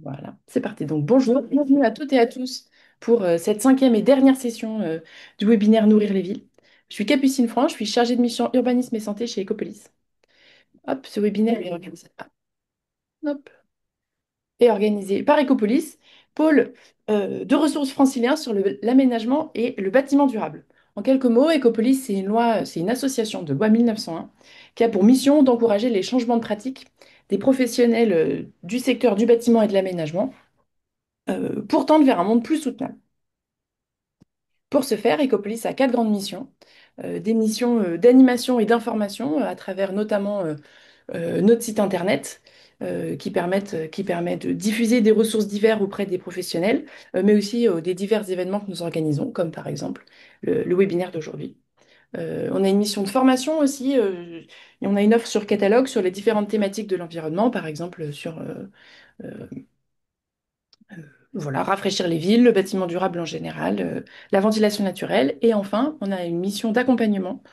Voilà, c'est parti. Donc bonjour, bienvenue à toutes et à tous pour cette cinquième et dernière session du webinaire Nourrir les villes. Je suis Capucine Franche, je suis chargée de mission urbanisme et santé chez Ecopolis. Hop, ce webinaire est organisé, hop, est organisé par Ecopolis, pôle de ressources francilien sur l'aménagement et le bâtiment durable. En quelques mots, Ecopolis, c'est une association de loi 1901 qui a pour mission d'encourager les changements de pratiques des professionnels du secteur du bâtiment et de l'aménagement pour tendre vers un monde plus soutenable. Pour ce faire, Ecopolis a quatre grandes missions. Des missions d'animation et d'information à travers notamment notre site internet qui permet de diffuser des ressources diverses auprès des professionnels, mais aussi des divers événements que nous organisons, comme par exemple le webinaire d'aujourd'hui. On a une mission de formation aussi, et on a une offre sur catalogue sur les différentes thématiques de l'environnement, par exemple sur euh, voilà, rafraîchir les villes, le bâtiment durable en général, la ventilation naturelle. Et enfin, on a une mission d'accompagnement.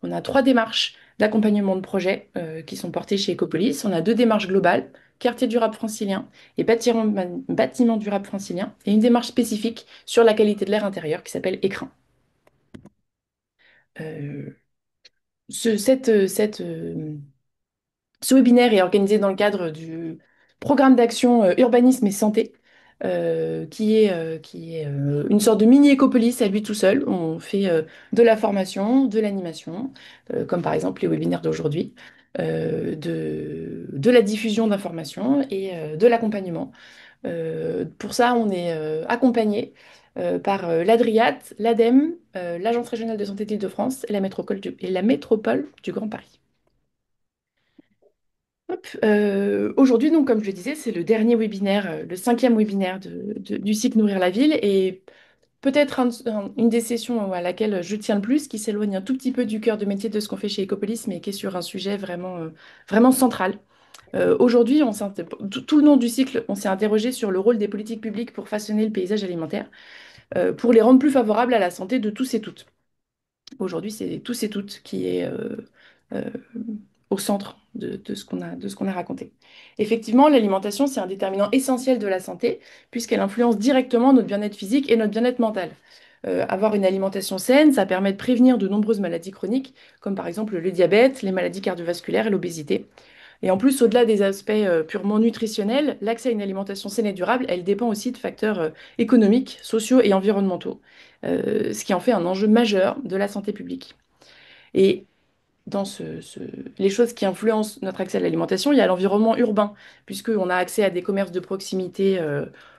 On a trois démarches d'accompagnement de projets qui sont portées chez Ecopolis. On a deux démarches globales, quartier durable francilien et bâtiment durable francilien, et une démarche spécifique sur la qualité de l'air intérieur qui s'appelle Écrin. Euh, ce webinaire est organisé dans le cadre du programme d'action urbanisme et santé, qui est une sorte de mini écopolis à lui tout seul. On fait de la formation, de l'animation, comme par exemple les webinaires d'aujourd'hui, de la diffusion d'informations et de l'accompagnement. Pour ça, on est accompagné par l'Adriat, l'ADEME, l'Agence régionale de santé d'Île-de-France et la métropole du Grand Paris. Hop, aujourd'hui, donc, comme je le disais, c'est le dernier webinaire, le cinquième webinaire du cycle Nourrir la ville et peut-être une des sessions à laquelle je tiens le plus, qui s'éloigne un tout petit peu du cœur de métier de ce qu'on fait chez Ecopolis, mais qui est sur un sujet vraiment, vraiment central. Aujourd'hui, tout le long du cycle, on s'est interrogé sur le rôle des politiques publiques pour façonner le paysage alimentaire, pour les rendre plus favorables à la santé de tous et toutes. Aujourd'hui, c'est tous et toutes qui est euh, au centre de ce qu'on a raconté. Effectivement, l'alimentation, c'est un déterminant essentiel de la santé, puisqu'elle influence directement notre bien-être physique et notre bien-être mental. Avoir une alimentation saine, ça permet de prévenir de nombreuses maladies chroniques, comme par exemple le diabète, les maladies cardiovasculaires et l'obésité. Et en plus, au-delà des aspects purement nutritionnels, l'accès à une alimentation saine et durable, elle dépend aussi de facteurs économiques, sociaux et environnementaux, ce qui en fait un enjeu majeur de la santé publique. Et dans les choses qui influencent notre accès à l'alimentation, il y a l'environnement urbain, puisqu'on a accès à des commerces de proximité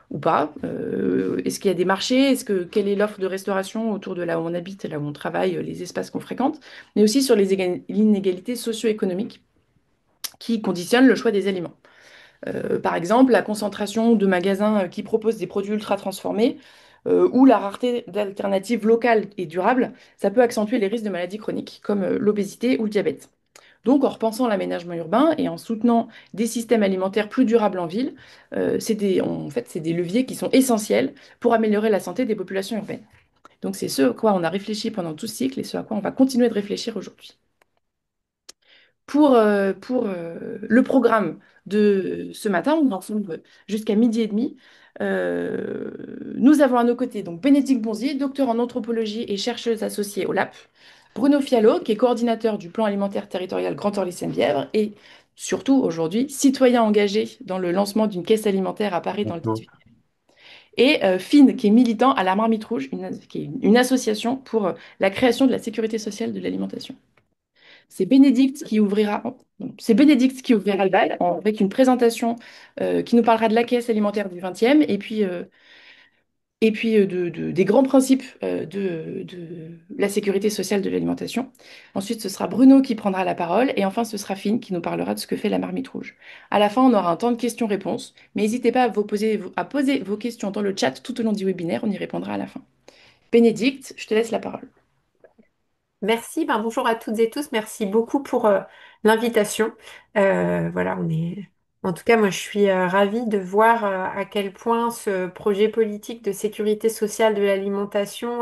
ou pas. Est-ce qu'il y a des marchés? Quelle est l'offre de restauration autour de là où on habite, là où on travaille, les espaces qu'on fréquente, mais aussi sur les inégalités socio-économiques qui conditionnent le choix des aliments. Par exemple, la concentration de magasins qui proposent des produits ultra transformés ou la rareté d'alternatives locales et durables, ça peut accentuer les risques de maladies chroniques comme l'obésité ou le diabète. Donc, en repensant l'aménagement urbain et en soutenant des systèmes alimentaires plus durables en ville, en fait, c'est des leviers qui sont essentiels pour améliorer la santé des populations urbaines. Donc, c'est ce à quoi on a réfléchi pendant tout ce cycle et ce à quoi on va continuer de réfléchir aujourd'hui. Pour le programme de ce matin, on est ensemble jusqu'à midi et demi. Nous avons à nos côtés donc Bénédicte Bonzi, docteur en anthropologie et chercheuse associée au LAP, Bruno Fiallo, qui est coordinateur du plan alimentaire territorial Grand Orly-Seine-Bièvre et surtout aujourd'hui citoyen engagé dans le lancement d'une caisse alimentaire à Paris dans le D'accord. 18e. Et Finn, qui est militant à la Marmite Rouge, qui est une association pour la création de la sécurité sociale de l'alimentation. C'est Bénédicte qui ouvrira le bal avec une présentation qui nous parlera de la caisse alimentaire du 20e et puis des grands principes de la sécurité sociale de l'alimentation. Ensuite, ce sera Bruno qui prendra la parole et enfin, ce sera Finn qui nous parlera de ce que fait la Marmite Rouge. À la fin, on aura un temps de questions-réponses, mais n'hésitez pas à poser vos questions dans le chat tout au long du webinaire, on y répondra à la fin. Bénédicte, je te laisse la parole. Merci, bonjour à toutes et tous. Merci beaucoup pour l'invitation. Voilà, En tout cas, moi, je suis ravie de voir à quel point ce projet politique de sécurité sociale de l'alimentation,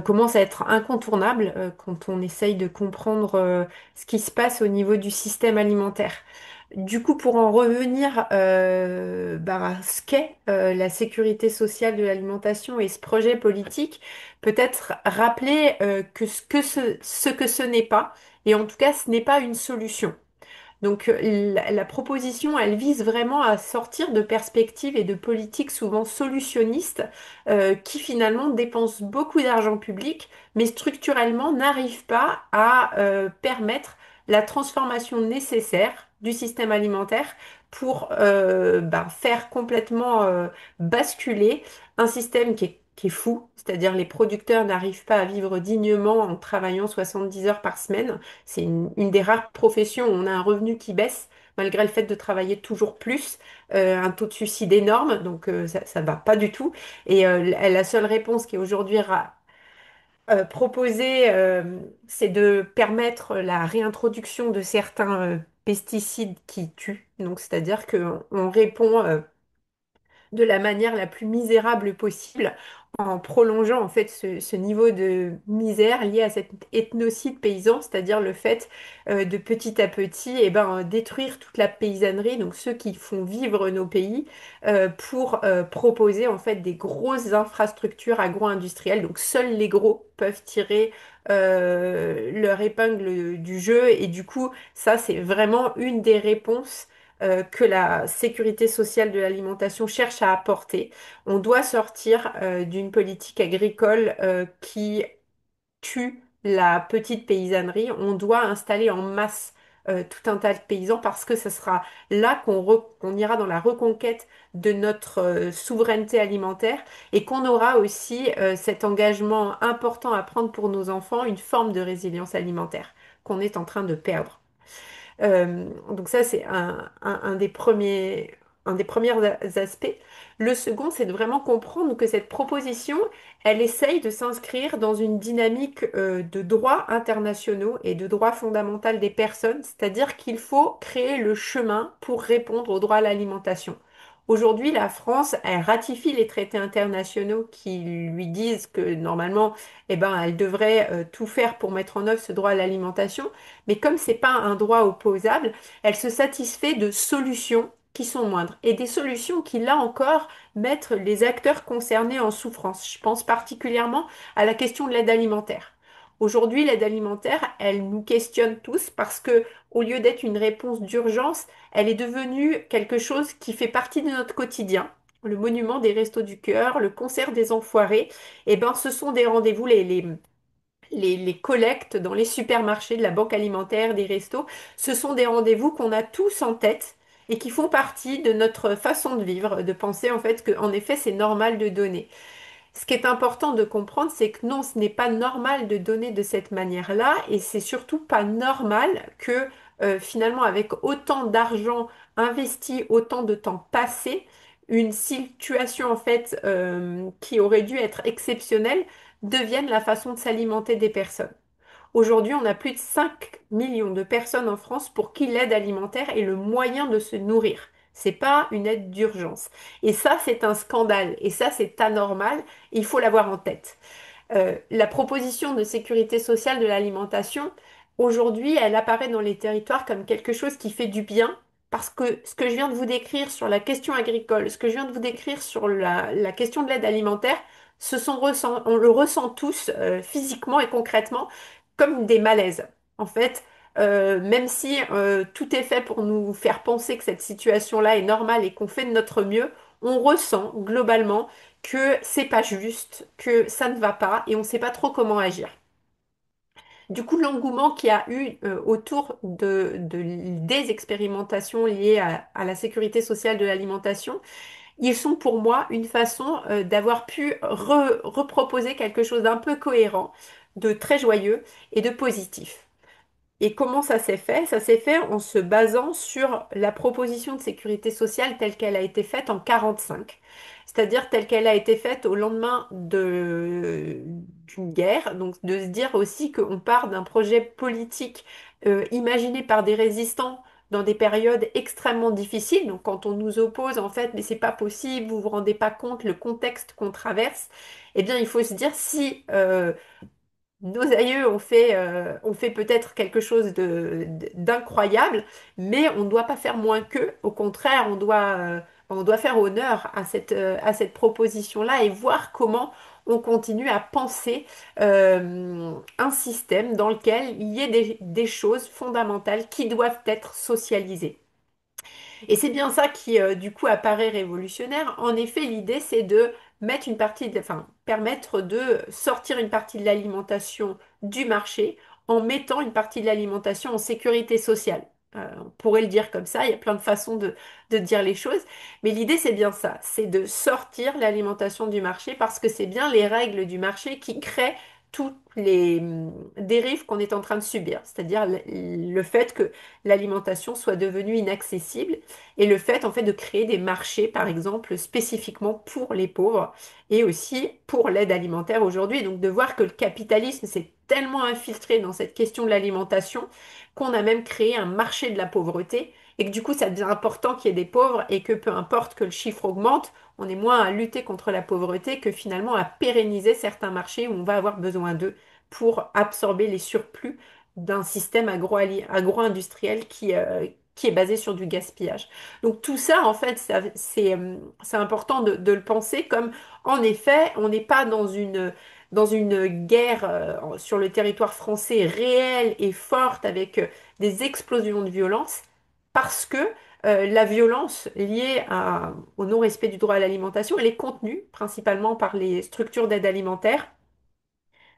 commence à être incontournable quand on essaye de comprendre ce qui se passe au niveau du système alimentaire. Du coup, pour en revenir à ce qu'est la sécurité sociale de l'alimentation et ce projet politique, peut-être rappeler que ce que ce n'est pas, et en tout cas, ce n'est pas une solution. Donc la proposition, elle vise vraiment à sortir de perspectives et de politiques souvent solutionnistes qui finalement dépensent beaucoup d'argent public, mais structurellement n'arrivent pas à permettre la transformation nécessaire du système alimentaire pour faire complètement basculer un système qui est fou, c'est-à-dire les producteurs n'arrivent pas à vivre dignement en travaillant 70 heures par semaine. C'est une des rares professions où on a un revenu qui baisse, malgré le fait de travailler toujours plus, un taux de suicide énorme, donc ça ne va pas du tout. Et la seule réponse qui est aujourd'hui proposée, c'est de permettre la réintroduction de certains pesticides qui tuent. Donc, c'est-à-dire qu'on répond de la manière la plus misérable possible en prolongeant en fait ce niveau de misère lié à cet ethnocide paysan, c'est-à-dire le fait de petit à petit détruire toute la paysannerie, donc ceux qui font vivre nos pays, pour proposer en fait des grosses infrastructures agro-industrielles. Donc seuls les gros peuvent tirer leur épingle du jeu et du coup ça c'est vraiment une des réponses que la sécurité sociale de l'alimentation cherche à apporter. On doit sortir d'une politique agricole qui tue la petite paysannerie. On doit installer en masse tout un tas de paysans parce que ce sera là qu'on ira dans la reconquête de notre souveraineté alimentaire et qu'on aura aussi cet engagement important à prendre pour nos enfants, une forme de résilience alimentaire qu'on est en train de perdre. Donc ça, c'est un des premiers aspects. Le second, c'est de vraiment comprendre que cette proposition, elle essaye de s'inscrire dans une dynamique de droits internationaux et de droits fondamentaux des personnes, c'est-à-dire qu'il faut créer le chemin pour répondre au droit à l'alimentation. Aujourd'hui, la France, elle ratifie les traités internationaux qui lui disent que normalement, elle devrait tout faire pour mettre en œuvre ce droit à l'alimentation. Mais comme c'est pas un droit opposable, elle se satisfait de solutions qui sont moindres et des solutions qui, là encore, mettent les acteurs concernés en souffrance. Je pense particulièrement à la question de l'aide alimentaire. Aujourd'hui, l'aide alimentaire, elle nous questionne tous parce que, au lieu d'être une réponse d'urgence, elle est devenue quelque chose qui fait partie de notre quotidien. Le monument des Restos du Cœur, le concert des Enfoirés, ce sont des rendez-vous, les collectes dans les supermarchés, de la banque alimentaire, des restos, ce sont des rendez-vous qu'on a tous en tête et qui font partie de notre façon de vivre, de penser en fait que, en effet, c'est normal de donner. Ce qui est important de comprendre, c'est que non, ce n'est pas normal de donner de cette manière-là et c'est surtout pas normal que finalement, avec autant d'argent investi, autant de temps passé, une situation en fait qui aurait dû être exceptionnelle devienne la façon de s'alimenter des personnes. Aujourd'hui, on a plus de 5 millions de personnes en France pour qui l'aide alimentaire est le moyen de se nourrir. C'est pas une aide d'urgence. Et ça, c'est un scandale. Et ça, c'est anormal. Il faut l'avoir en tête. La proposition de sécurité sociale de l'alimentation, aujourd'hui, elle apparaît dans les territoires comme quelque chose qui fait du bien, parce que ce que je viens de vous décrire sur la question agricole, ce que je viens de vous décrire sur la question de l'aide alimentaire, on le ressent tous physiquement et concrètement comme des malaises. En fait, même si tout est fait pour nous faire penser que cette situation-là est normale et qu'on fait de notre mieux, on ressent globalement que c'est pas juste, que ça ne va pas et on ne sait pas trop comment agir. Du coup, l'engouement qu'il y a eu autour des expérimentations liées à la sécurité sociale de l'alimentation, ils sont pour moi une façon d'avoir pu reproposer quelque chose d'un peu cohérent, de très joyeux et de positif. Et comment ça s'est fait? Ça s'est fait en se basant sur la proposition de sécurité sociale telle qu'elle a été faite en 45, c'est-à-dire telle qu'elle a été faite au lendemain d'une guerre. Donc de se dire aussi qu'on part d'un projet politique imaginé par des résistants dans des périodes extrêmement difficiles. Donc quand on nous oppose en fait, mais c'est pas possible, vous vous rendez pas compte le contexte qu'on traverse. Eh bien, il faut se dire si nos aïeux ont fait peut-être quelque chose d'incroyable, mais on ne doit pas faire moins qu'eux. Au contraire, on doit faire honneur à cette proposition-là et voir comment on continue à penser un système dans lequel il y ait des choses fondamentales qui doivent être socialisées. Et c'est bien ça qui, du coup, apparaît révolutionnaire. En effet, l'idée, c'est de mettre une partie, enfin, permettre de sortir une partie de l'alimentation du marché en mettant une partie de l'alimentation en sécurité sociale. On pourrait le dire comme ça, il y a plein de façons de dire les choses, mais l'idée, c'est bien ça, c'est de sortir l'alimentation du marché parce que c'est bien les règles du marché qui créent toutes les dérives qu'on est en train de subir, c'est-à-dire le fait que l'alimentation soit devenue inaccessible et le fait en fait de créer des marchés, par exemple, spécifiquement pour les pauvres et aussi pour l'aide alimentaire aujourd'hui. Donc de voir que le capitalisme s'est tellement infiltré dans cette question de l'alimentation qu'on a même créé un marché de la pauvreté et que du coup ça devient important qu'il y ait des pauvres et que peu importe que le chiffre augmente, on est moins à lutter contre la pauvreté que finalement à pérenniser certains marchés où on va avoir besoin d'eux pour absorber les surplus d'un système agro-industriel qui est basé sur du gaspillage. Donc tout ça, en fait, c'est important de le penser comme, en effet, on n'est pas dans une guerre sur le territoire français réelle et forte avec des explosions de violence, parce que la violence liée au non-respect du droit à l'alimentation, elle est contenue principalement par les structures d'aide alimentaire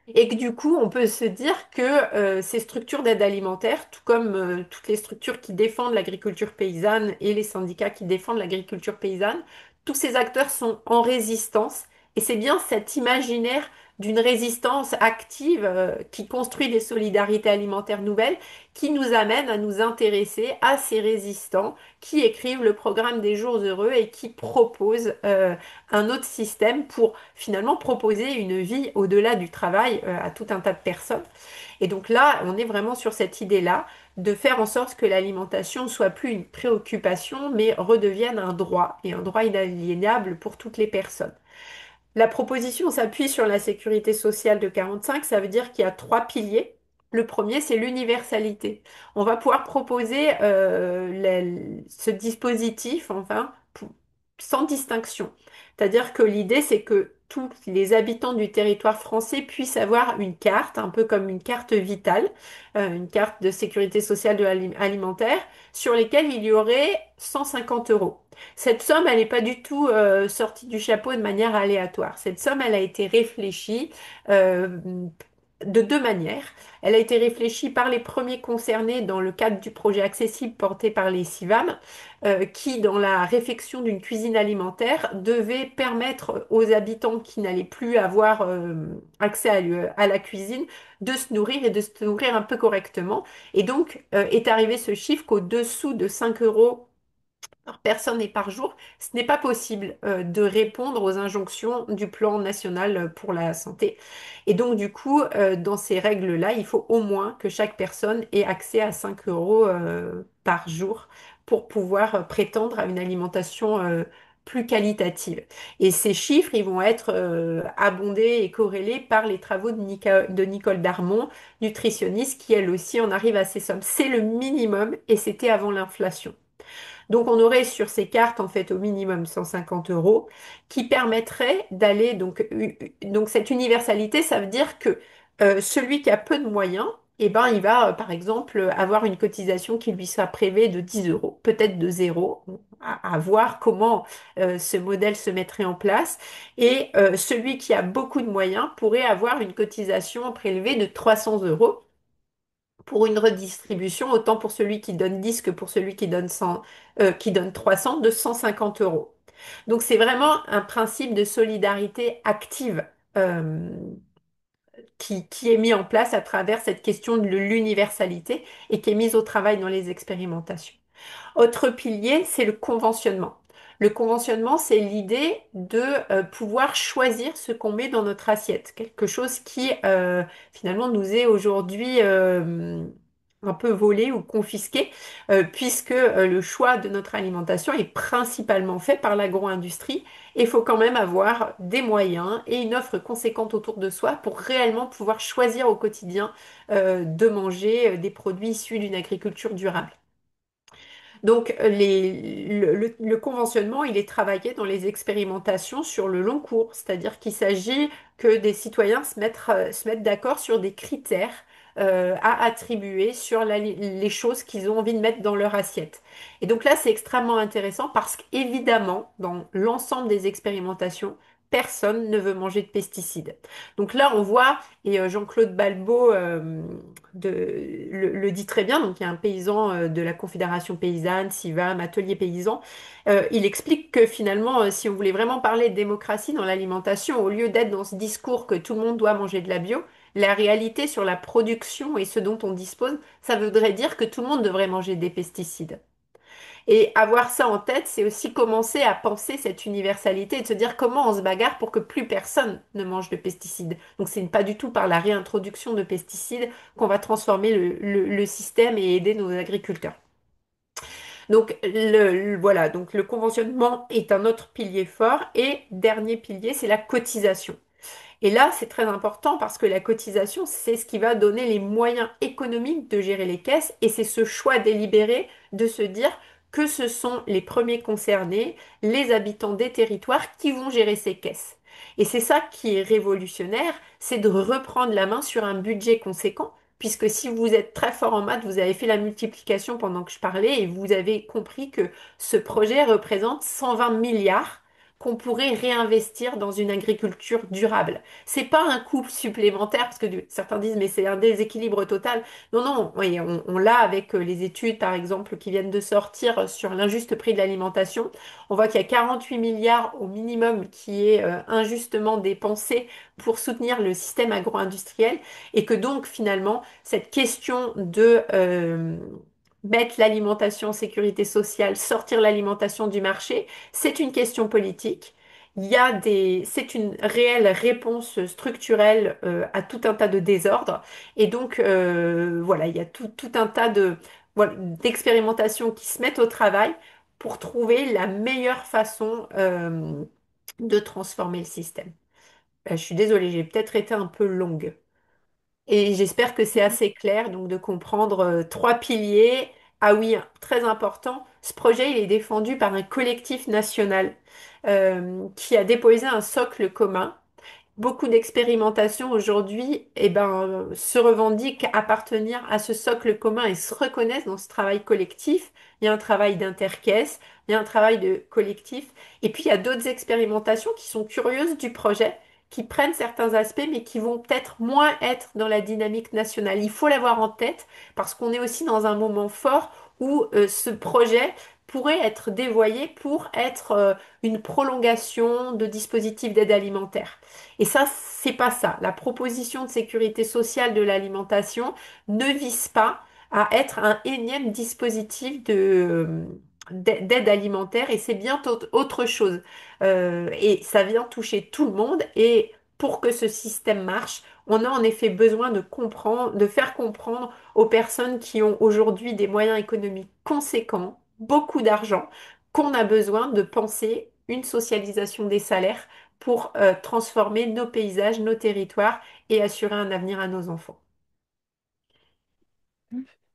et que du coup, on peut se dire que ces structures d'aide alimentaire, tout comme toutes les structures qui défendent l'agriculture paysanne et les syndicats qui défendent l'agriculture paysanne, tous ces acteurs sont en résistance. Et c'est bien cet imaginaire d'une résistance active qui construit des solidarités alimentaires nouvelles qui nous amène à nous intéresser à ces résistants qui écrivent le programme des jours heureux et qui proposent un autre système pour finalement proposer une vie au-delà du travail à tout un tas de personnes. Et donc là, on est vraiment sur cette idée-là de faire en sorte que l'alimentation soit plus une préoccupation, mais redevienne un droit et un droit inaliénable pour toutes les personnes. La proposition s'appuie sur la sécurité sociale de 45, ça veut dire qu'il y a trois piliers. Le premier, c'est l'universalité. On va pouvoir proposer ce dispositif, enfin, sans distinction. C'est-à-dire que l'idée, c'est que tous les habitants du territoire français puissent avoir une carte, un peu comme une carte vitale, une carte de sécurité sociale alimentaire, sur lesquelles il y aurait 150 euros. Cette somme, elle n'est pas du tout sortie du chapeau de manière aléatoire. Cette somme, elle a été réfléchie euh, de deux manières. Elle a été réfléchie par les premiers concernés dans le cadre du projet accessible porté par les CIVAM, qui, dans la réfection d'une cuisine alimentaire, devait permettre aux habitants qui n'allaient plus avoir accès à la cuisine de se nourrir et de se nourrir un peu correctement. Et donc, est arrivé ce chiffre qu'au-dessous de 5 euros par personne et par jour, ce n'est pas possible de répondre aux injonctions du plan national pour la santé. Et donc, du coup, dans ces règles-là, il faut au moins que chaque personne ait accès à 5 euros par jour pour pouvoir prétendre à une alimentation plus qualitative. Et ces chiffres, ils vont être abondés et corrélés par les travaux de Nicole Darmon, nutritionniste, qui elle aussi en arrive à ces sommes. C'est le minimum et c'était avant l'inflation. Donc on aurait sur ces cartes en fait au minimum 150 euros qui permettrait d'aller donc cette universalité, ça veut dire que celui qui a peu de moyens, eh ben, il va par exemple avoir une cotisation qui lui sera prélevée de 10 euros, peut-être de zéro, à voir comment ce modèle se mettrait en place. Et celui qui a beaucoup de moyens pourrait avoir une cotisation prélevée de 300 euros pour une redistribution, autant pour celui qui donne 10 que pour celui qui donne 100, qui donne 300, de 150 euros. Donc c'est vraiment un principe de solidarité active qui est mis en place à travers cette question de l'universalité et qui est mise au travail dans les expérimentations. Autre pilier, c'est le conventionnement. Le conventionnement, c'est l'idée de pouvoir choisir ce qu'on met dans notre assiette, quelque chose qui finalement nous est aujourd'hui un peu volés ou confisqués, puisque le choix de notre alimentation est principalement fait par l'agro-industrie. Et il faut quand même avoir des moyens et une offre conséquente autour de soi pour réellement pouvoir choisir au quotidien de manger des produits issus d'une agriculture durable. Donc, le conventionnement, il est travaillé dans les expérimentations sur le long cours, c'est-à-dire qu'il s'agit que des citoyens se mettent d'accord sur des critères à attribuer sur les choses qu'ils ont envie de mettre dans leur assiette. Et donc là, c'est extrêmement intéressant parce qu'évidemment, dans l'ensemble des expérimentations, personne ne veut manger de pesticides. Donc là, on voit, et Jean-Claude Balbo le dit très bien, donc il y a un paysan de la Confédération paysanne, Sivam, Atelier paysan, il explique que finalement, si on voulait vraiment parler de démocratie dans l'alimentation, au lieu d'être dans ce discours que tout le monde doit manger de la bio, la réalité sur la production et ce dont on dispose, ça voudrait dire que tout le monde devrait manger des pesticides. Et avoir ça en tête, c'est aussi commencer à penser cette universalité et de se dire comment on se bagarre pour que plus personne ne mange de pesticides. Donc c'est pas du tout par la réintroduction de pesticides qu'on va transformer le système et aider nos agriculteurs. Donc voilà, donc le conventionnement est un autre pilier fort. Et dernier pilier, c'est la cotisation. Et là, c'est très important parce que la cotisation, c'est ce qui va donner les moyens économiques de gérer les caisses et c'est ce choix délibéré de se dire que ce sont les premiers concernés, les habitants des territoires qui vont gérer ces caisses. Et c'est ça qui est révolutionnaire, c'est de reprendre la main sur un budget conséquent, puisque si vous êtes très fort en maths, vous avez fait la multiplication pendant que je parlais et vous avez compris que ce projet représente 120 milliards qu'on pourrait réinvestir dans une agriculture durable. C'est pas un coût supplémentaire parce que certains disent mais c'est un déséquilibre total. Non, non, oui, on l'a avec les études par exemple qui viennent de sortir sur l'injuste prix de l'alimentation. On voit qu'il y a 48 milliards au minimum qui est injustement dépensé pour soutenir le système agro-industriel et que donc finalement cette question de mettre l'alimentation en sécurité sociale, sortir l'alimentation du marché, c'est une question politique. C'est une réelle réponse structurelle à tout un tas de désordres. Et donc, voilà, il y a tout un tas voilà, d'expérimentations qui se mettent au travail pour trouver la meilleure façon de transformer le système. Je suis désolée, j'ai peut-être été un peu longue. Et j'espère que c'est assez clair donc de comprendre trois piliers. Ah oui, très important, ce projet il est défendu par un collectif national qui a déposé un socle commun. Beaucoup d'expérimentations aujourd'hui se revendiquent appartenir à ce socle commun et se reconnaissent dans ce travail collectif. Il y a un travail d'intercaisse, il y a un travail de collectif. Et puis il y a d'autres expérimentations qui sont curieuses du projet, qui prennent certains aspects mais qui vont peut-être moins être dans la dynamique nationale. Il faut l'avoir en tête parce qu'on est aussi dans un moment fort où ce projet pourrait être dévoyé pour être une prolongation de dispositifs d'aide alimentaire. Et ça, c'est pas ça. La proposition de sécurité sociale de l'alimentation ne vise pas à être un énième dispositif d'aide alimentaire et c'est bien autre chose. Et ça vient toucher tout le monde et pour que ce système marche, on a en effet besoin de comprendre, de faire comprendre aux personnes qui ont aujourd'hui des moyens économiques conséquents, beaucoup d'argent, qu'on a besoin de penser une socialisation des salaires pour transformer nos paysages, nos territoires et assurer un avenir à nos enfants.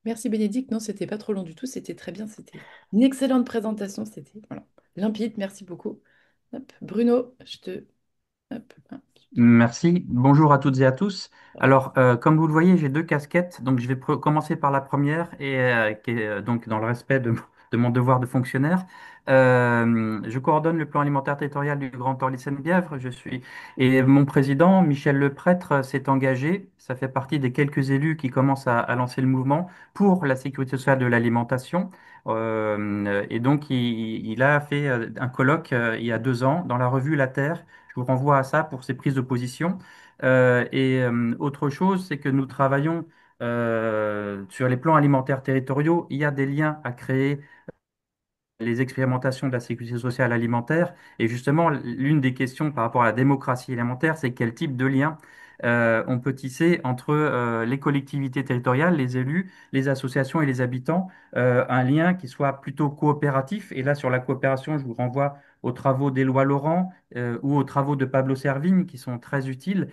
Merci Bénédicte. Non, c'était pas trop long du tout. C'était très bien. C'était une excellente présentation. C'était voilà, limpide. Merci beaucoup. Hop. Bruno, je te. Hop, hein, Merci. Bonjour à toutes et à tous. Alors, comme vous le voyez, j'ai deux casquettes. Donc, je vais commencer par la première et qui est donc dans le respect de mon devoir de fonctionnaire. Je coordonne le plan alimentaire territorial du Grand Orly-Seine-Bièvre. Et mon président, Michel Leprêtre, s'est engagé. Ça fait partie des quelques élus qui commencent à lancer le mouvement pour la sécurité sociale de l'alimentation. Et donc, il a fait un colloque il y a 2 ans dans la revue La Terre. Je vous renvoie à ça pour ces prises de position. Autre chose, c'est que nous travaillons sur les plans alimentaires territoriaux. Il y a des liens à créer les expérimentations de la sécurité sociale alimentaire. Et justement, l'une des questions par rapport à la démocratie alimentaire, c'est quel type de lien. on peut tisser entre les collectivités territoriales, les élus, les associations et les habitants un lien qui soit plutôt coopératif. Et là, sur la coopération, je vous renvoie aux travaux d'Éloi Laurent ou aux travaux de Pablo Servigne qui sont très utiles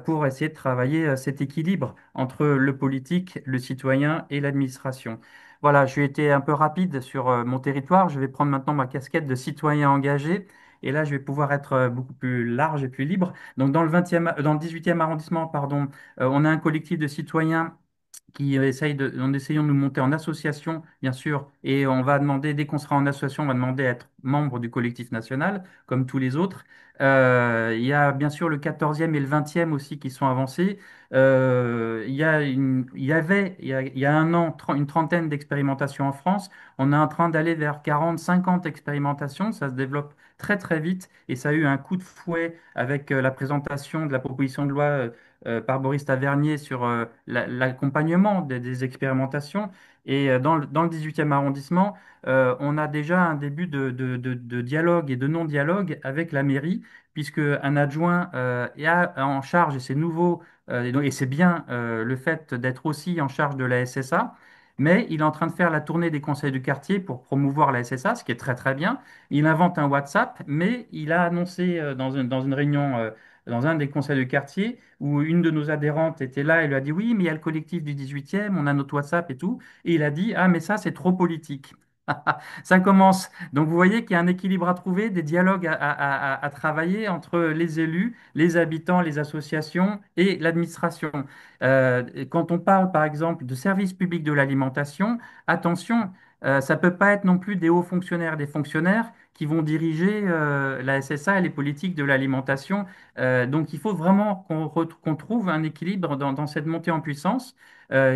pour essayer de travailler cet équilibre entre le politique, le citoyen et l'administration. Voilà, j'ai été un peu rapide sur mon territoire. Je vais prendre maintenant ma casquette de citoyen engagé. Et là, je vais pouvoir être beaucoup plus large et plus libre. Donc, dans le 18e arrondissement, pardon, on a un collectif de citoyens en essayant de nous monter en association, bien sûr, et on va demander, dès qu'on sera en association, on va demander à être membre du collectif national, comme tous les autres. Il y a bien sûr le 14e et le 20e aussi qui sont avancés. Il y avait, il y a un an, une trentaine d'expérimentations en France. On est en train d'aller vers 40, 50 expérimentations. Ça se développe très très vite et ça a eu un coup de fouet avec la présentation de la proposition de loi par Boris Tavernier sur l'accompagnement des expérimentations. Et dans le 18e arrondissement, on a déjà un début de dialogue et de non-dialogue avec la mairie, puisque un adjoint est en charge, et c'est nouveau, et c'est bien le fait d'être aussi en charge de la SSA. Mais il est en train de faire la tournée des conseils du quartier pour promouvoir la SSA, ce qui est très très bien. Il invente un WhatsApp, mais il a annoncé dans une réunion, dans un des conseils de quartier, où une de nos adhérentes était là et lui a dit oui, mais il y a le collectif du 18e, on a notre WhatsApp et tout. Et il a dit ah, mais ça, c'est trop politique. Ça commence. Donc vous voyez qu'il y a un équilibre à trouver, des dialogues à travailler entre les élus, les habitants, les associations et l'administration. Quand on parle par exemple de service public de l'alimentation, attention, ça ne peut pas être non plus des hauts fonctionnaires, des fonctionnaires qui vont diriger la SSA et les politiques de l'alimentation. Donc il faut vraiment qu'on trouve un équilibre dans cette montée en puissance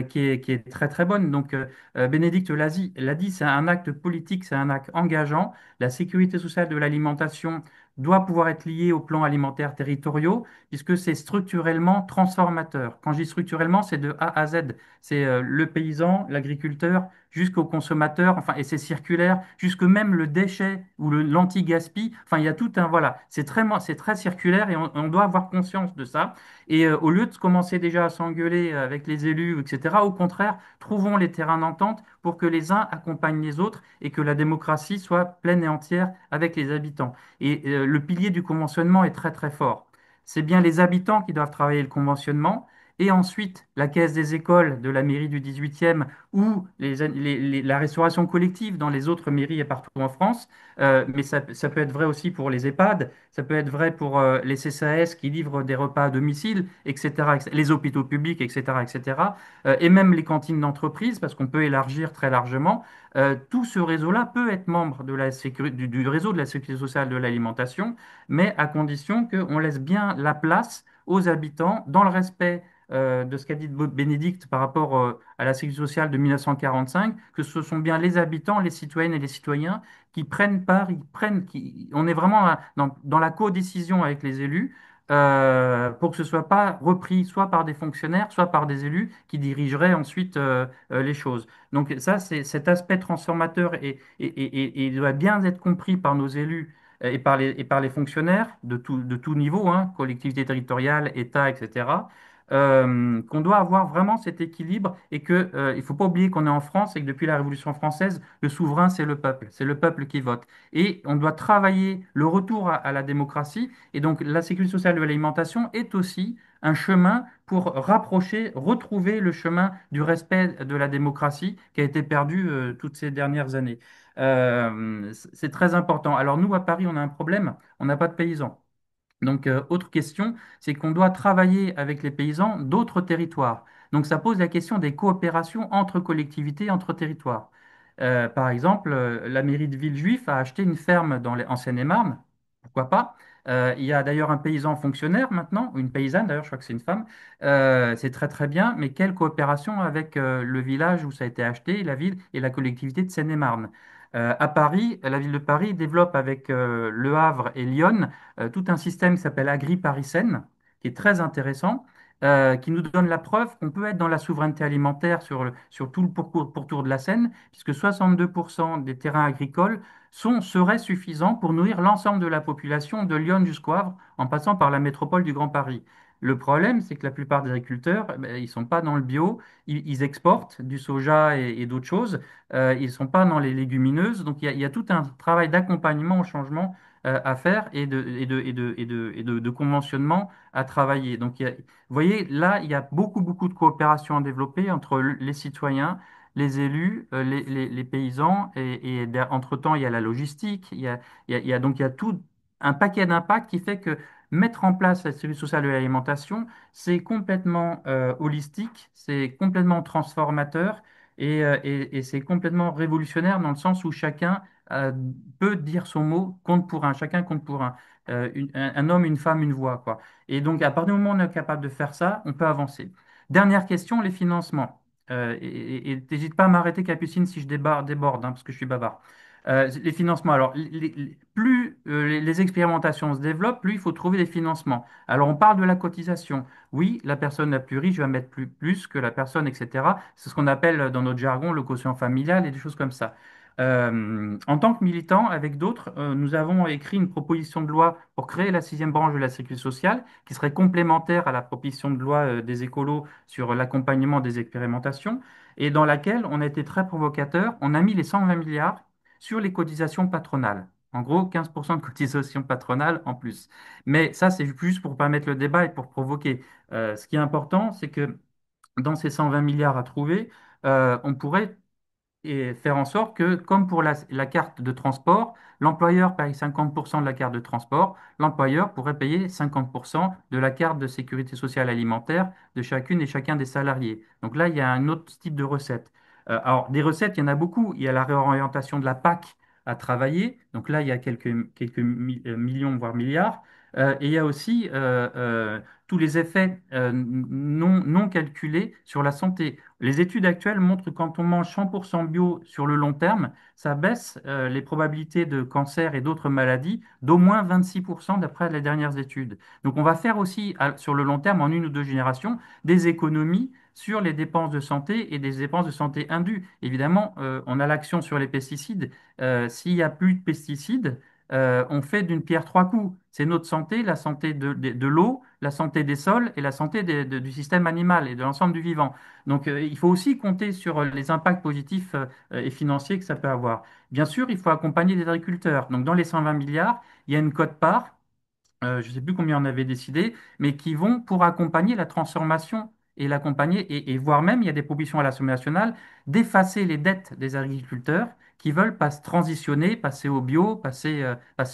qui est très très bonne. Donc Bénédicte l'a dit, c'est un acte politique, c'est un acte engageant. La sécurité sociale de l'alimentation doit pouvoir être liée aux plans alimentaires territoriaux, puisque c'est structurellement transformateur. Quand je dis structurellement, c'est de A à Z. C'est le paysan, l'agriculteur, jusqu'au consommateur, enfin, et c'est circulaire, jusque même le déchet ou l'anti-gaspi. Enfin, il y a tout un, voilà, c'est très circulaire et on doit avoir conscience de ça. Et au lieu de commencer déjà à s'engueuler avec les élus, etc., au contraire, trouvons les terrains d'entente pour que les uns accompagnent les autres et que la démocratie soit pleine et entière avec les habitants. Et le pilier du conventionnement est très très fort. C'est bien les habitants qui doivent travailler le conventionnement. Et ensuite, la caisse des écoles de la mairie du 18e ou la restauration collective dans les autres mairies et partout en France. Mais ça peut être vrai aussi pour les EHPAD, ça peut être vrai pour les CCAS qui livrent des repas à domicile, etc., les hôpitaux publics, etc., etc., et même les cantines d'entreprise, parce qu'on peut élargir très largement. Tout ce réseau-là peut être membre de du réseau de la sécurité sociale de l'alimentation, mais à condition qu'on laisse bien la place aux habitants dans le respect de ce qu'a dit Bénédicte par rapport à la sécurité sociale de 1945, que ce sont bien les habitants, les citoyennes et les citoyens qui prennent part, on est vraiment dans la codécision avec les élus pour que ce soit pas repris soit par des fonctionnaires, soit par des élus qui dirigeraient ensuite les choses. Donc ça, c'est cet aspect transformateur et il doit bien être compris par nos élus et par les fonctionnaires de tout niveau, hein, collectivités territoriales, État, etc. Qu'on doit avoir vraiment cet équilibre et que il faut pas oublier qu'on est en France et que depuis la Révolution française, le souverain, c'est le peuple qui vote. Et on doit travailler le retour à la démocratie. Et donc la sécurité sociale de l'alimentation est aussi un chemin pour rapprocher, retrouver le chemin du respect de la démocratie qui a été perdu toutes ces dernières années. C'est très important. Alors nous, à Paris, on a un problème, on n'a pas de paysans. Donc, autre question, c'est qu'on doit travailler avec les paysans d'autres territoires. Donc, ça pose la question des coopérations entre collectivités, entre territoires. Par exemple, la mairie de Villejuif a acheté une ferme en Seine-et-Marne. Pourquoi pas? Il y a d'ailleurs un paysan fonctionnaire maintenant, ou une paysanne d'ailleurs, je crois que c'est une femme. C'est très très bien, mais quelle coopération avec le village où ça a été acheté, la ville et la collectivité de Seine-et-Marne? À Paris, la ville de Paris développe avec Le Havre et Lyon tout un système qui s'appelle Agri-Paris-Seine, qui est très intéressant, qui nous donne la preuve qu'on peut être dans la souveraineté alimentaire sur tout le pourtour de la Seine, puisque 62% des terrains agricoles seraient suffisants pour nourrir l'ensemble de la population de Lyon jusqu'au Havre, en passant par la métropole du Grand Paris. Le problème, c'est que la plupart des agriculteurs, eh ben, ils sont pas dans le bio, ils exportent du soja et d'autres choses, ils sont pas dans les légumineuses, donc il y a tout un travail d'accompagnement au changement à faire et de conventionnement à travailler. Donc, vous voyez, là, il y a beaucoup de coopération à développer entre les citoyens, les élus, les paysans, entre-temps, il y a la logistique, donc il y a tout un paquet d'impacts qui fait que mettre en place la sécurité sociale de l'alimentation, c'est complètement holistique, c'est complètement transformateur et c'est complètement révolutionnaire dans le sens où chacun euh, peut dire son mot, compte pour un, chacun compte pour un. Un homme, une femme, une voix, quoi. Et donc, à partir du moment où on est capable de faire ça, on peut avancer. Dernière question, les financements. Et n'hésite pas à m'arrêter, Capucine, si je déborde, hein, parce que je suis bavard. Les financements. Alors, plus les expérimentations se développent, plus il faut trouver des financements. Alors, on parle de la cotisation. Oui, la personne la plus riche va mettre plus que la personne, etc. C'est ce qu'on appelle dans notre jargon le quotient familial et des choses comme ça. En tant que militant, avec d'autres, nous avons écrit une proposition de loi pour créer la sixième branche de la sécurité sociale, qui serait complémentaire à la proposition de loi des écolos sur l'accompagnement des expérimentations, et dans laquelle on a été très provocateur. On a mis les 120 milliards sur les cotisations patronales. En gros, 15% de cotisations patronales en plus. Mais ça, c'est juste pour permettre le débat et pour provoquer. Ce qui est important, c'est que dans ces 120 milliards à trouver, on pourrait et faire en sorte que, comme pour la carte de transport, l'employeur paye 50% de la carte de transport, l'employeur pourrait payer 50% de la carte de sécurité sociale alimentaire de chacune et chacun des salariés. Donc là, il y a un autre type de recette. Alors, des recettes, il y en a beaucoup. Il y a la réorientation de la PAC à travailler. Donc là, il y a quelques millions, voire milliards. Et il y a aussi tous les effets non calculés sur la santé. Les études actuelles montrent que quand on mange 100% bio sur le long terme, ça baisse les probabilités de cancer et d'autres maladies d'au moins 26% d'après les dernières études. Donc on va faire aussi sur le long terme, en une ou deux générations, des économies sur les dépenses de santé et des dépenses de santé indues. Évidemment, on a l'action sur les pesticides. S'il n'y a plus de pesticides, on fait d'une pierre trois coups. C'est notre santé, la santé de l'eau, la santé des sols et la santé du système animal et de l'ensemble du vivant. Donc, il faut aussi compter sur les impacts positifs et financiers que ça peut avoir. Bien sûr, il faut accompagner les agriculteurs. Donc, dans les 120 milliards, il y a une quote-part je ne sais plus combien on avait décidé, mais qui vont pour accompagner la transformation et l'accompagner, et voire même, il y a des propositions à l'Assemblée nationale, d'effacer les dettes des agriculteurs qui veulent pas transitionner, passer au bio, passer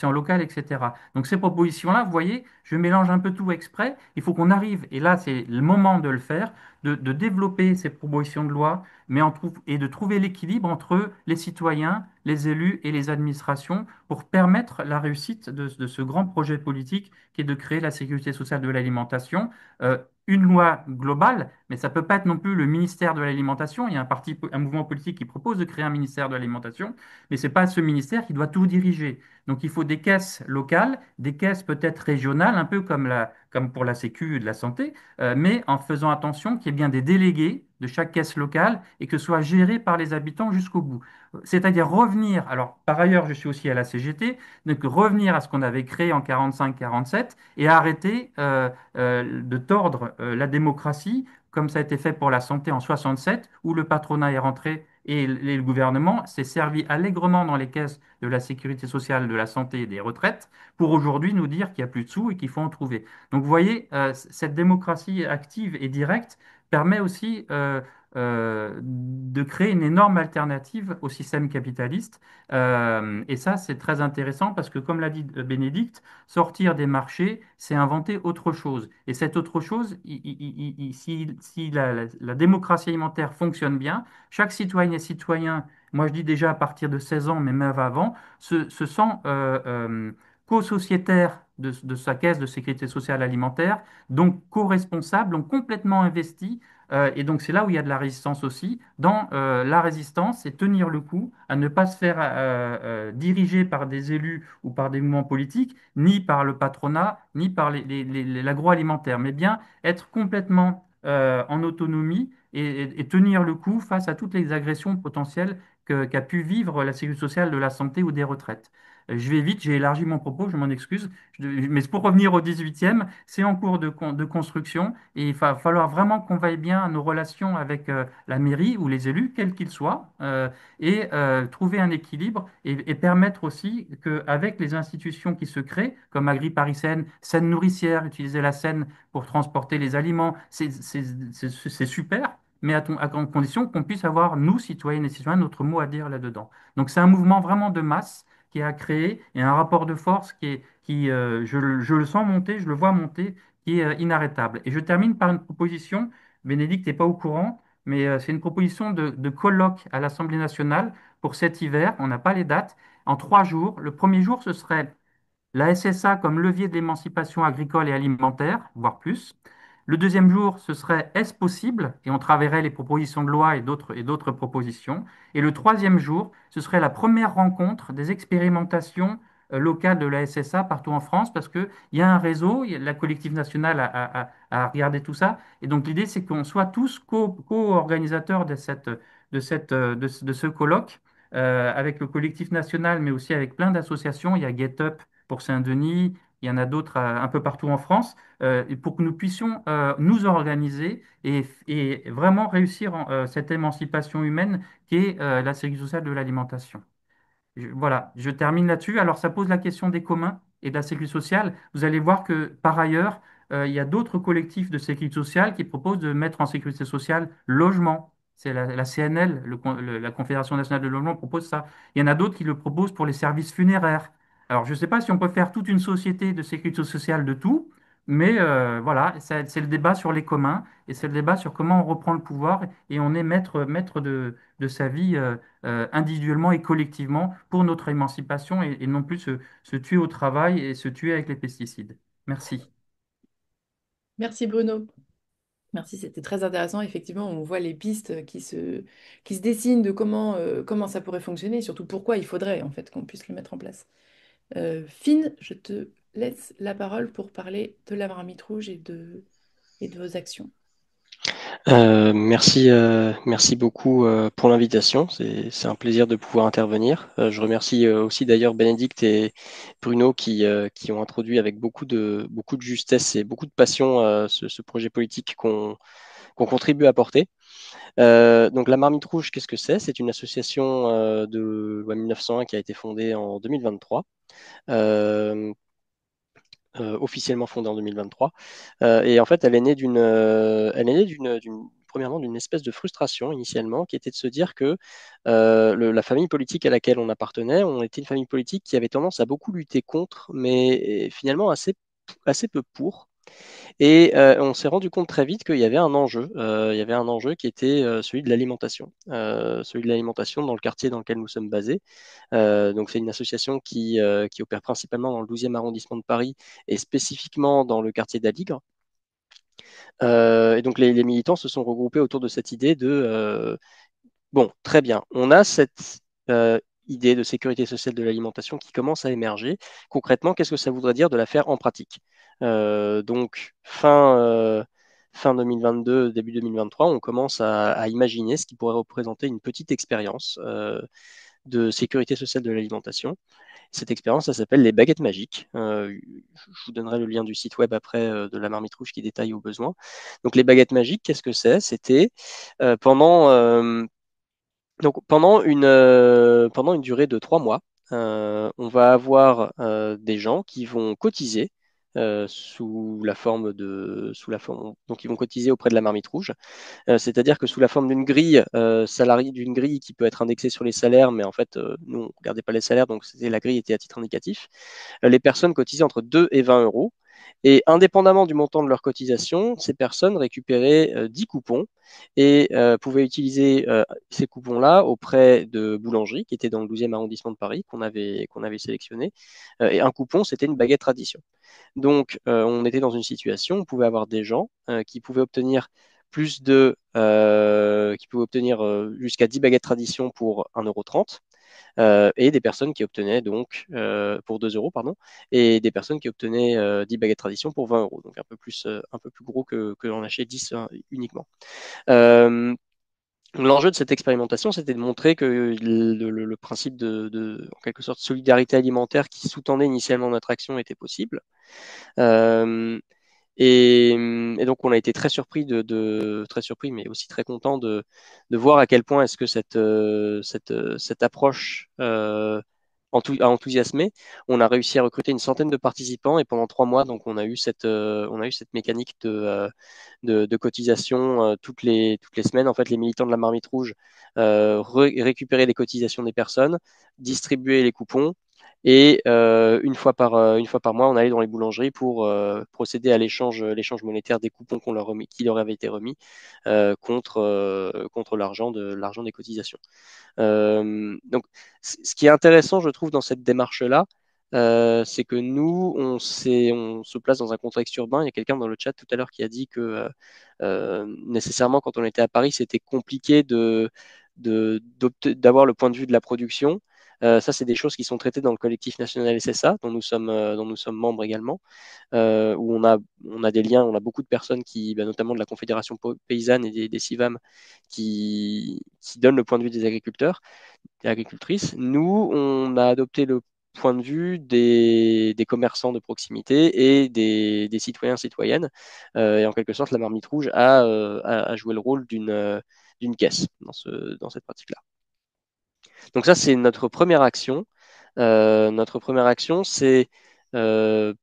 en local, etc. Donc ces propositions-là, vous voyez, je mélange un peu tout exprès, il faut qu'on arrive, et là c'est le moment de le faire, de développer ces propositions de loi, et de trouver l'équilibre entre les citoyens, les élus et les administrations pour permettre la réussite de ce grand projet politique qui est de créer la sécurité sociale de l'alimentation. Une loi globale, mais ça ne peut pas être non plus le ministère de l'alimentation. Il y a un mouvement politique qui propose de créer un ministère de l'alimentation, mais ce n'est pas ce ministère qui doit tout diriger. Donc il faut des caisses locales, des caisses peut-être régionales, un peu comme pour la Sécu de la santé, mais en faisant attention qu'il y ait bien des délégués de chaque caisse locale et que ce soit géré par les habitants jusqu'au bout. C'est-à-dire revenir, alors par ailleurs je suis aussi à la CGT, donc revenir à ce qu'on avait créé en 45-47 et arrêter de tordre la démocratie comme ça a été fait pour la santé en 67 où le patronat est rentré et le gouvernement s'est servi allègrement dans les caisses de la sécurité sociale, de la santé et des retraites pour aujourd'hui nous dire qu'il n'y a plus de sous et qu'il faut en trouver. Donc vous voyez, cette démocratie active et directe permet aussi de créer une énorme alternative au système capitaliste. Et ça, c'est très intéressant parce que, comme l'a dit Bénédicte, sortir des marchés, c'est inventer autre chose. Et cette autre chose, si la démocratie alimentaire fonctionne bien, chaque citoyen et citoyen, moi je dis déjà à partir de 16 ans, mais même avant, se sent co-sociétaire de sa caisse de sécurité sociale alimentaire, donc co-responsable, donc complètement investi et donc, c'est là où il y a de la résistance aussi. Dans la résistance, c'est tenir le coup, à ne pas se faire diriger par des élus ou par des mouvements politiques, ni par le patronat, ni par l'agroalimentaire, mais bien être complètement en autonomie et tenir le coup face à toutes les agressions potentielles qu'a pu vivre la sécurité sociale de la santé ou des retraites. Je vais vite, j'ai élargi mon propos, je m'en excuse. Mais pour revenir au 18e, c'est en cours de construction et il va falloir vraiment qu'on veille bien à nos relations avec la mairie ou les élus, quels qu'ils soient, et trouver un équilibre et permettre aussi qu'avec les institutions qui se créent, comme Agri-Paris-Seine, Seine nourricière, utiliser la Seine pour transporter les aliments, c'est super, mais à condition qu'on puisse avoir, nous, citoyennes et citoyens, notre mot à dire là-dedans. Donc c'est un mouvement vraiment de masse qui a créé et un rapport de force je le sens monter, je le vois monter, qui est inarrêtable. Et je termine par une proposition, Bénédicte n'est pas au courant, mais c'est une proposition de colloque à l'Assemblée nationale pour cet hiver, on n'a pas les dates, en 3 jours. Le premier jour, ce serait la SSA comme levier de l'émancipation agricole et alimentaire, voire plus. Le deuxième jour, ce serait est-ce possible? Et on travaillerait les propositions de loi et d'autres propositions. Et le troisième jour, ce serait la première rencontre des expérimentations locales de la SSA partout en France, parce qu'il y a un réseau, la collective nationale a regardé tout ça. Et donc l'idée, c'est qu'on soit tous co-organisateurs de ce colloque, avec le collectif national, mais aussi avec plein d'associations. Il y a GetUp pour Saint-Denis, il y en a d'autres un peu partout en France, et pour que nous puissions nous organiser et vraiment réussir cette émancipation humaine qui est la sécurité sociale de l'alimentation. Voilà, je termine là-dessus. Alors, ça pose la question des communs et de la sécurité sociale. Vous allez voir que, par ailleurs, il y a d'autres collectifs de sécurité sociale qui proposent de mettre en sécurité sociale logement. C'est la CNL, la Confédération nationale de logement, propose ça. Il y en a d'autres qui le proposent pour les services funéraires. Alors, je ne sais pas si on peut faire toute une société de sécurité sociale de tout, mais voilà, c'est le débat sur les communs et c'est le débat sur comment on reprend le pouvoir et on est maître de sa vie. Individuellement et collectivement pour notre émancipation et non plus se tuer au travail et se tuer avec les pesticides. Merci. Merci Bruno. Merci, c'était très intéressant. Effectivement, on voit les pistes qui se dessinent de comment ça pourrait fonctionner et surtout pourquoi il faudrait en fait qu'on puisse le mettre en place. Finn, je te laisse la parole pour parler de la marmite rouge et de vos actions. Merci beaucoup pour l'invitation. C'est un plaisir de pouvoir intervenir. Je remercie aussi d'ailleurs Bénédicte et Bruno qui ont introduit avec beaucoup de justesse et beaucoup de passion ce projet politique qu'on contribue à porter. Donc la Marmite Rouge, qu'est-ce que c'est? C'est une association de loi 1901 qui a été fondée en 2023. Euh, Officiellement fondée en 2023. Et en fait, elle est née premièrement d'une espèce de frustration initialement, qui était de se dire que la famille politique à laquelle on appartenait, on était une famille politique qui avait tendance à beaucoup lutter contre, mais finalement assez peu pour. Et on s'est rendu compte très vite qu'il y avait un enjeu. Il y avait un enjeu qui était celui de l'alimentation dans le quartier dans lequel nous sommes basés. Donc c'est une association qui opère principalement dans le 12e arrondissement de Paris et spécifiquement dans le quartier d'Aligre. Et donc les militants se sont regroupés autour de cette idée bon, très bien, on a cette idée de sécurité sociale de l'alimentation qui commence à émerger. Concrètement, qu'est-ce que ça voudrait dire de la faire en pratique? Donc, fin 2022, début 2023, on commence à imaginer ce qui pourrait représenter une petite expérience de sécurité sociale de l'alimentation. Cette expérience, ça s'appelle les baguettes magiques. Je vous donnerai le lien du site web après de la Marmite Rouge qui détaille au besoin. Donc, les baguettes magiques, qu'est-ce que c'est? C'était pendant une durée de 3 mois, on va avoir des gens qui vont cotiser donc ils vont cotiser auprès de la Marmite Rouge. C'est-à-dire que sous la forme d'une grille salariée, d'une grille qui peut être indexée sur les salaires, mais en fait, nous, on ne regardait pas les salaires, donc la grille était à titre indicatif. Les personnes cotisaient entre 2 et 20 euros. Et indépendamment du montant de leur cotisation, ces personnes récupéraient 10 coupons et pouvaient utiliser ces coupons-là auprès de boulangeries qui étaient dans le 12e arrondissement de Paris, qu'on avait sélectionné. Et un coupon, c'était une baguette tradition. Donc, on était dans une situation où on pouvait avoir des gens qui pouvaient obtenir jusqu'à 10 baguettes tradition pour 1,30 € et des personnes qui obtenaient donc pour 2 euros, pardon, et des personnes qui obtenaient 10 baguettes tradition pour 20 euros, donc un peu plus gros que l'on achetait 10 uniquement. Euh, L'enjeu de cette expérimentation, c'était de montrer que le principe en quelque sorte, solidarité alimentaire qui sous-tendait initialement notre action était possible. Euh, et donc, on a été très surpris très surpris, mais aussi très content de voir à quel point est-ce que cette approche a enthousiasmé. On a réussi à recruter une centaine de participants et pendant 3 mois, donc, on a eu cette mécanique de cotisation toutes les semaines. En fait, les militants de la Marmite Rouge récupéraient les cotisations des personnes, distribuaient les coupons et une fois par mois, on allait dans les boulangeries pour procéder à l'échange monétaire des coupons qui leur avaient été remis contre l'argent des cotisations. Donc, ce qui est intéressant, je trouve, dans cette démarche-là, c'est que nous, on se place dans un contexte urbain. Il y a quelqu'un dans le chat tout à l'heure qui a dit que nécessairement, quand on était à Paris, c'était compliqué d'avoir le point de vue de la production. Ça, c'est des choses qui sont traitées dans le collectif national SSA, dont nous sommes membres également, où on a des liens, on a beaucoup de personnes notamment de la Confédération paysanne et des CIVAM, qui donnent le point de vue des agriculteurs et agricultrices. Nous, on a adopté le point de vue des commerçants de proximité et des citoyens citoyennes. Et en quelque sorte, la Marmite Rouge a joué le rôle d'une caisse dans cette pratique-là. Donc ça, c'est notre première action. Notre première action, c'est euh,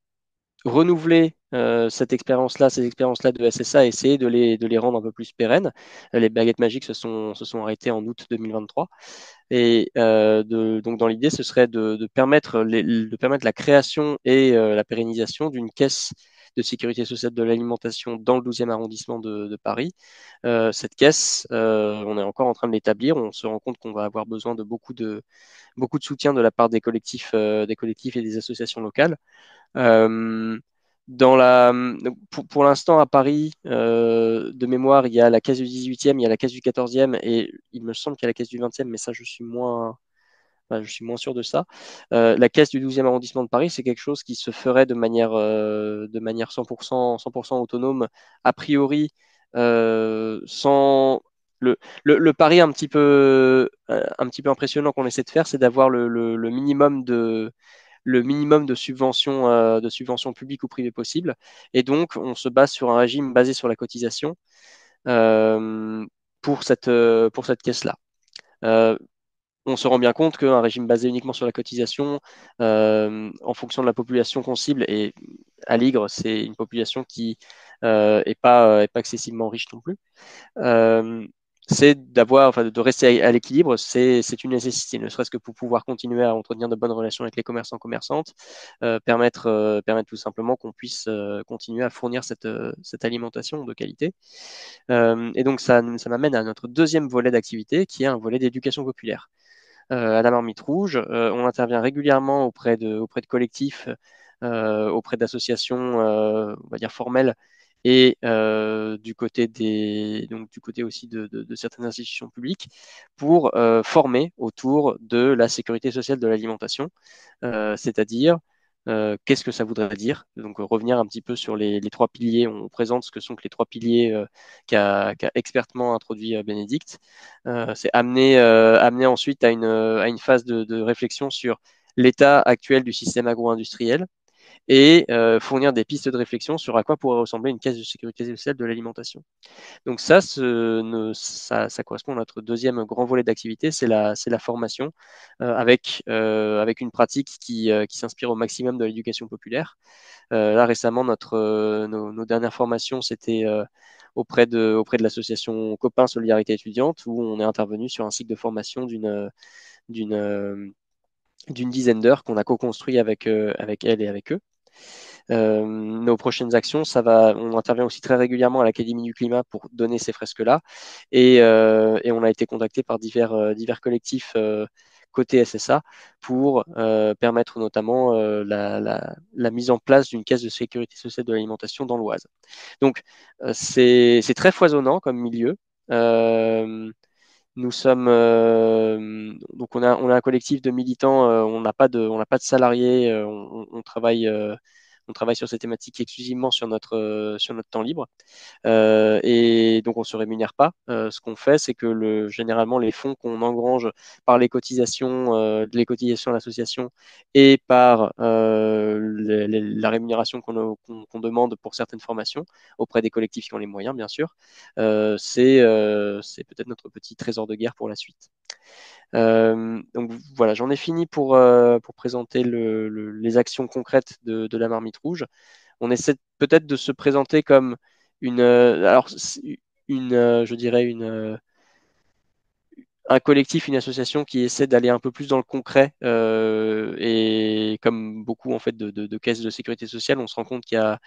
renouveler ces expériences-là de SSA et essayer de les rendre un peu plus pérennes. Les baguettes magiques se sont arrêtées en août 2023. Et donc dans l'idée, ce serait de permettre la création et la pérennisation d'une caisse de sécurité sociale de l'alimentation dans le 12e arrondissement de Paris. Cette caisse, on est encore en train de l'établir. On se rend compte qu'on va avoir besoin de beaucoup de soutien de la part des collectifs et des associations locales. Euh, pour l'instant, à Paris, de mémoire, il y a la caisse du 18e, il y a la caisse du 14e et il me semble qu'il y a la caisse du 20e, mais ça, je suis moins sûr de ça. La caisse du 12e arrondissement de Paris, c'est quelque chose qui se ferait de manière 100% autonome, a priori, sans. Le pari un petit peu impressionnant qu'on essaie de faire, c'est d'avoir le minimum de subventions publiques ou privées possibles. Et donc, on se base sur un régime basé sur la cotisation euh, pour cette caisse-là. Euh, on se rend bien compte qu'un régime basé uniquement sur la cotisation, en fonction de la population qu'on cible, et à Ligre, c'est une population qui est pas excessivement riche non plus, euh, c'est de rester à l'équilibre, c'est une nécessité, ne serait-ce que pour pouvoir continuer à entretenir de bonnes relations avec les commerçants, commerçantes, permettre tout simplement qu'on puisse continuer à fournir cette alimentation de qualité. Et donc ça m'amène à notre deuxième volet d'activité, qui est un volet d'éducation populaire. À la Marmite Rouge, on intervient régulièrement auprès de collectifs, auprès d'associations, on va dire formelles, et du côté aussi de certaines institutions publiques pour former autour de la sécurité sociale de l'alimentation, c'est-à-dire qu'est-ce que ça voudrait dire? Donc revenir un petit peu sur les trois piliers. On présente ce que sont que les trois piliers qu'a expertement introduit Bénédicte. C'est amener ensuite à une phase de réflexion sur l'état actuel du système agro-industriel et fournir des pistes de réflexion sur à quoi pourrait ressembler une caisse de sécurité sociale de l'alimentation. Donc ça correspond à notre deuxième grand volet d'activité, c'est la formation avec une pratique qui s'inspire au maximum de l'éducation populaire. Là récemment, nos dernières formations, c'était auprès de l'association Copains Solidarité étudiante, où on est intervenu sur un cycle de formation d'une d'une dizaine d'heures qu'on a co-construit avec elle et avec eux. Nos prochaines actions, on intervient aussi très régulièrement à l'Académie du climat pour donner ces fresques-là. Et on a été contacté par divers collectifs côté SSA pour permettre notamment la mise en place d'une caisse de sécurité sociale de l'alimentation dans l'Oise. Donc, c'est très foisonnant comme milieu. Euh, Nous sommes donc on a un collectif de militants. On n'a pas de salariés. On travaille on travaille sur ces thématiques exclusivement sur notre temps libre. Et donc on se rémunère pas. Ce qu'on fait, c'est que généralement les fonds qu'on engrange par les cotisations à l'association et par la rémunération qu'on demande pour certaines formations auprès des collectifs qui ont les moyens, bien sûr, c'est peut-être notre petit trésor de guerre pour la suite. Donc voilà, j'en ai fini pour présenter les actions concrètes de la Marmite Rouge. On essaie peut-être de se présenter comme alors je dirais un collectif, une association qui essaie d'aller un peu plus dans le concret. Et comme beaucoup en fait de caisses de sécurité sociale, on se rend compte il y a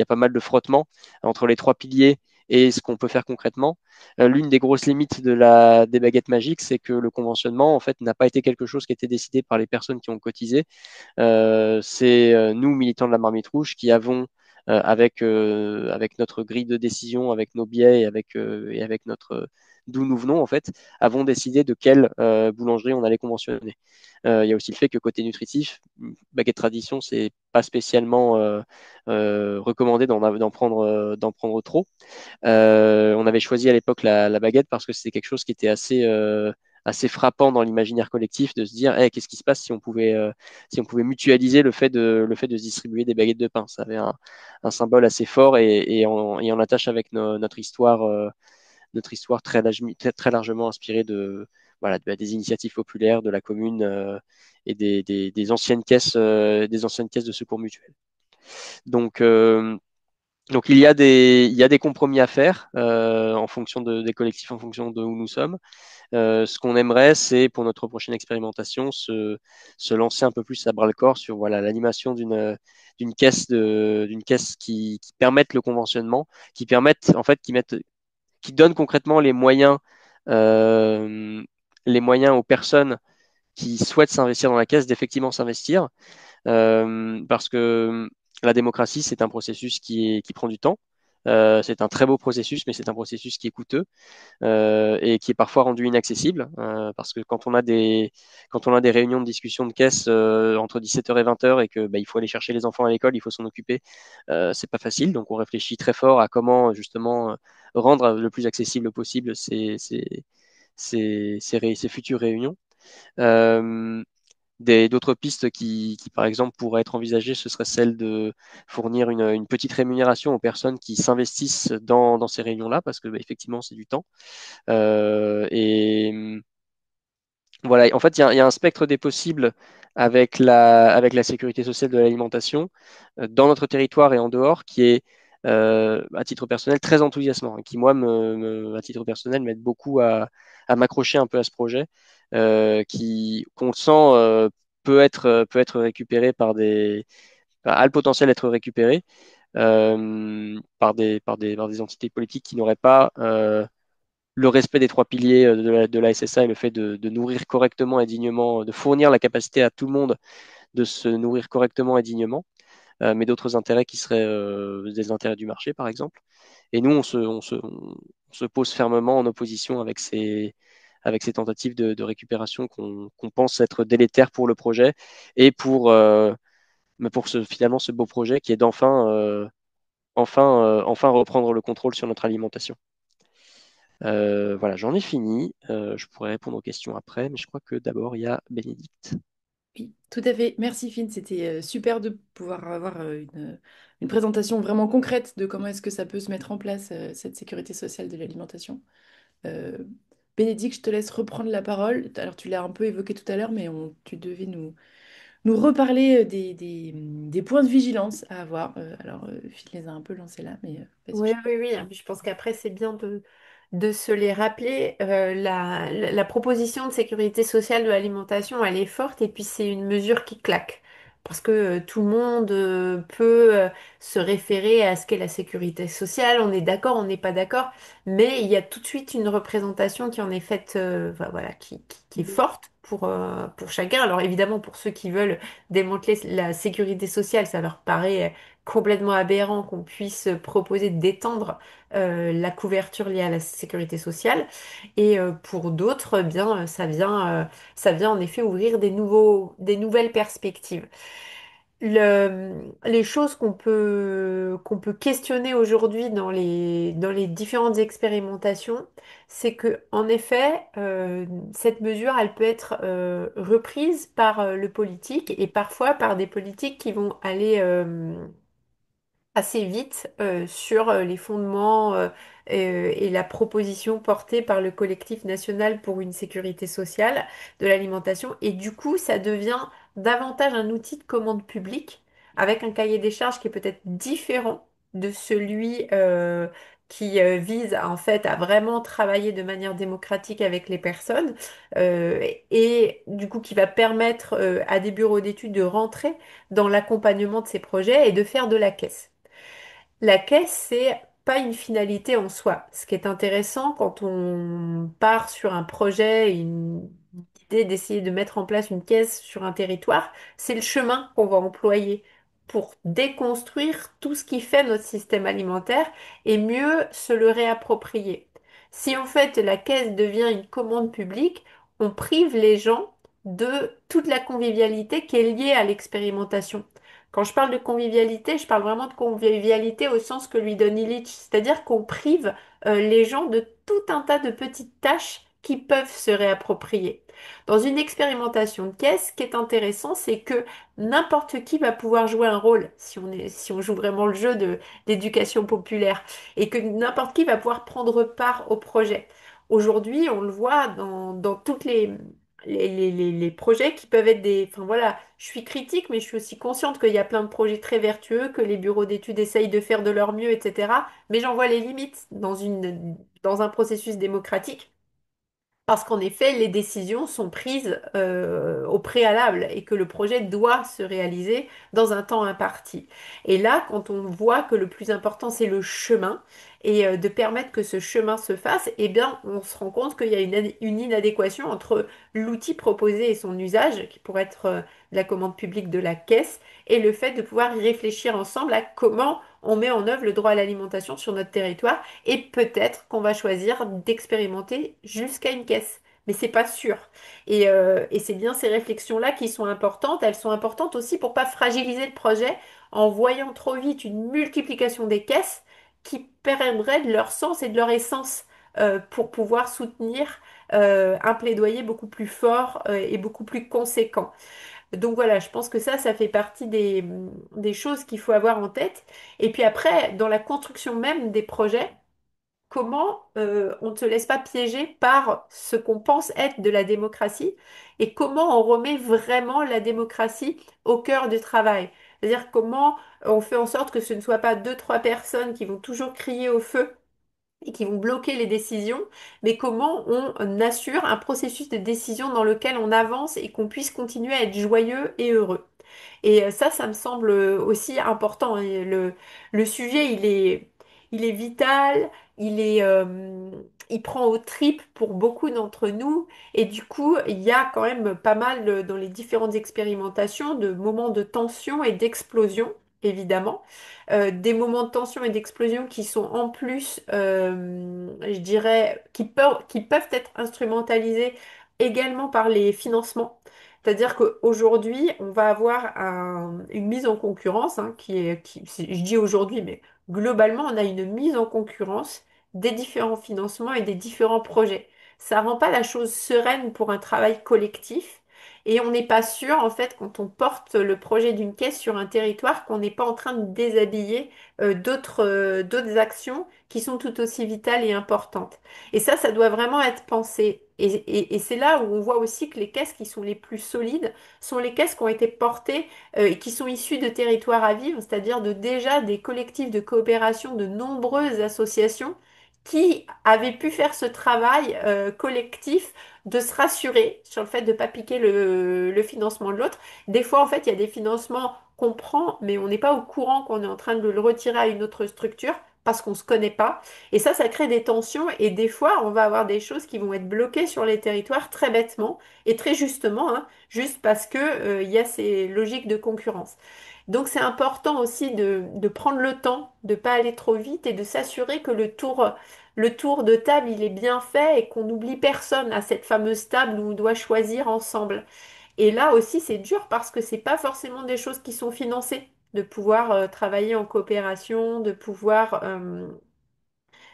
pas mal de frottements entre les trois piliers et ce qu'on peut faire concrètement. L'une des grosses limites des baguettes magiques, c'est que le conventionnement en fait n'a pas été quelque chose qui a été décidé par les personnes qui ont cotisé. C'est nous, militants de la Marmite Rouge, qui avons avec notre grille de décision, avec nos biais et avec notre d'où nous venons en fait, avons décidé de quelle boulangerie on allait conventionner. Il y a aussi le fait que côté nutritif, baguette tradition, c'est pas spécialement recommandé d'en prendre trop. On avait choisi à l'époque la baguette parce que c'était quelque chose qui était assez frappant dans l'imaginaire collectif de se dire hey, qu'est-ce qui se passe si on pouvait mutualiser le fait de se distribuer des baguettes de pain. Ça avait un symbole assez fort et on attache avec notre histoire très largement inspirée voilà, des initiatives populaires de la commune et des anciennes caisses de secours mutuels. Donc, donc il y a des compromis à faire en fonction des collectifs, en fonction de où nous sommes. Ce qu'on aimerait, c'est pour notre prochaine expérimentation se lancer un peu plus à bras le corps sur voilà l'animation d'une caisse qui permette le conventionnement, qui permette en fait qui donne concrètement euh, les moyens aux personnes qui souhaitent s'investir dans la caisse d'effectivement s'investir. Parce que la démocratie, c'est un processus qui prend du temps. C'est un très beau processus, mais c'est un processus qui est coûteux et qui est parfois rendu inaccessible parce que quand on a des réunions de discussion de caisse entre 17h et 20h et que il faut aller chercher les enfants à l'école, il faut s'en occuper, c'est pas facile. Donc on réfléchit très fort à comment justement rendre le plus accessible possible ces futures réunions. Euh, D'autres pistes par exemple, pourraient être envisagées, ce serait celle de fournir une petite rémunération aux personnes qui s'investissent dans ces réunions-là, parce que effectivement, c'est du temps. Et voilà, en fait, il y a un spectre des possibles avec la sécurité sociale de l'alimentation dans notre territoire et en dehors qui est, à titre personnel, très enthousiasmant et qui, moi, à titre personnel, m'aide beaucoup à m'accrocher un peu à ce projet qu'on le sent peut être récupéré a le potentiel d'être récupéré par des entités politiques qui n'auraient pas le respect des trois piliers de la SSA et le fait de nourrir correctement et dignement, de fournir la capacité à tout le monde de se nourrir correctement et dignement, mais d'autres intérêts qui seraient des intérêts du marché, par exemple. Et nous, on se pose fermement en opposition avec ces tentatives de récupération qu'on pense être délétères pour le projet et mais pour finalement ce beau projet qui est enfin reprendre le contrôle sur notre alimentation. Voilà, j'en ai fini. Je pourrais répondre aux questions après, mais je crois que d'abord, il y a Bénédicte. Oui, tout à fait. Merci Finn, c'était super de pouvoir avoir une présentation vraiment concrète de comment est-ce que ça peut se mettre en place, cette sécurité sociale de l'alimentation. Euh, Bénédicte, je te laisse reprendre la parole. Alors tu l'as un peu évoqué tout à l'heure, mais tu devais nous reparler des points de vigilance à avoir. Alors Finn les a un peu lancés là, mais vas-y. Oui, oui, oui. Je pense qu'après, c'est bien de se les rappeler. La proposition de sécurité sociale de l'alimentation, elle est forte et puis c'est une mesure qui claque. Parce que tout le monde peut se référer à ce qu'est la sécurité sociale. On est d'accord, on n'est pas d'accord. Mais il y a tout de suite une représentation qui en est faite, enfin, voilà, qui est forte pour chacun. Alors évidemment, pour ceux qui veulent démanteler la sécurité sociale, ça leur paraît complètement aberrant qu'on puisse proposer d'étendre la couverture liée à la sécurité sociale. Et pour d'autres, eh bien, ça vient en effet ouvrir des nouvelles perspectives. les choses qu'on peut questionner aujourd'hui dans les différentes expérimentations, c'est que, en effet, cette mesure, elle peut être reprise par le politique et parfois par des politiques qui vont aller assez vite sur les fondements et la proposition portée par le collectif national pour une sécurité sociale de l'alimentation. Et du coup, ça devient davantage un outil de commande publique avec un cahier des charges qui est peut-être différent de celui qui vise en fait à vraiment travailler de manière démocratique avec les personnes et du coup qui va permettre à des bureaux d'études de rentrer dans l'accompagnement de ces projets et de faire de la caisse. La caisse, c'est pas une finalité en soi. Ce qui est intéressant quand on part sur un projet, une idée d'essayer de mettre en place une caisse sur un territoire, c'est le chemin qu'on va employer pour déconstruire tout ce qui fait notre système alimentaire et mieux se le réapproprier. Si en fait la caisse devient une commande publique, on prive les gens de toute la convivialité qui est liée à l'expérimentation. Quand je parle de convivialité, je parle vraiment de convivialité au sens que lui donne Illich, c'est-à-dire qu'on prive les gens de tout un tas de petites tâches qui peuvent se réapproprier. Dans une expérimentation de caisse, ce qui est intéressant, c'est que n'importe qui va pouvoir jouer un rôle, si on joue vraiment le jeu d'éducation populaire, et que n'importe qui va pouvoir prendre part au projet. Aujourd'hui, on le voit dans toutes les projets qui peuvent être des... Enfin voilà, je suis critique, mais je suis aussi consciente qu'il y a plein de projets très vertueux, que les bureaux d'études essayent de faire de leur mieux, etc. Mais j'en vois les limites dans un processus démocratique. Parce qu'en effet, les décisions sont prises au préalable et que le projet doit se réaliser dans un temps imparti. Et là, quand on voit que le plus important, c'est le chemin et de permettre que ce chemin se fasse, eh bien, on se rend compte qu'il y a une inadéquation entre l'outil proposé et son usage, qui pourrait être la commande publique de la caisse, et le fait de pouvoir y réfléchir ensemble à comment on met en œuvre le droit à l'alimentation sur notre territoire et peut-être qu'on va choisir d'expérimenter jusqu'à une caisse. Mais c'est pas sûr. Et c'est bien ces réflexions-là qui sont importantes. Elles sont importantes aussi pour pas fragiliser le projet en voyant trop vite une multiplication des caisses qui perdraient de leur sens et de leur essence pour pouvoir soutenir un plaidoyer beaucoup plus fort et beaucoup plus conséquent. Donc voilà, je pense que ça fait partie des choses qu'il faut avoir en tête. Et puis après, dans la construction même des projets, comment on ne se laisse pas piéger par ce qu'on pense être de la démocratie et comment on remet vraiment la démocratie au cœur du travail. C'est-à-dire comment on fait en sorte que ce ne soit pas deux, trois personnes qui vont toujours crier au feu et qui vont bloquer les décisions, mais comment on assure un processus de décision dans lequel on avance et qu'on puisse continuer à être joyeux et heureux. Et ça me semble aussi important. Et le sujet, il est vital, il prend aux tripes pour beaucoup d'entre nous. Et du coup, il y a quand même pas mal dans les différentes expérimentations de moments de tension et d'explosion, évidemment. Des moments de tension et d'explosion qui sont en plus, je dirais, qui peuvent être instrumentalisés également par les financements. C'est-à-dire qu'aujourd'hui, on va avoir une mise en concurrence, hein, je dis aujourd'hui, mais globalement, on a une mise en concurrence des différents financements et des différents projets. Ça rend pas la chose sereine pour un travail collectif et on n'est pas sûr, en fait, quand on porte le projet d'une caisse sur un territoire, qu'on n'est pas en train de déshabiller d'autres actions qui sont tout aussi vitales et importantes. Et ça doit vraiment être pensé. Et c'est là où on voit aussi que les caisses qui sont les plus solides sont les caisses qui ont été portées et qui sont issues de territoires à vivre, c'est-à-dire de déjà des collectifs de coopération de nombreuses associations qui avaient pu faire ce travail collectif de se rassurer sur le fait de ne pas piquer le financement de l'autre. Des fois, en fait, il y a des financements qu'on prend, mais on n'est pas au courant qu'on est en train de le retirer à une autre structure parce qu'on ne se connaît pas. Et ça crée des tensions et des fois, on va avoir des choses qui vont être bloquées sur les territoires très bêtement et très justement, hein, juste parce que, il y a ces logiques de concurrence. Donc c'est important aussi de prendre le temps, de ne pas aller trop vite et de s'assurer que le tour de table, il est bien fait et qu'on n'oublie personne à cette fameuse table où on doit choisir ensemble. Et là aussi, c'est dur parce que c'est pas forcément des choses qui sont financées, de pouvoir travailler en coopération, de pouvoir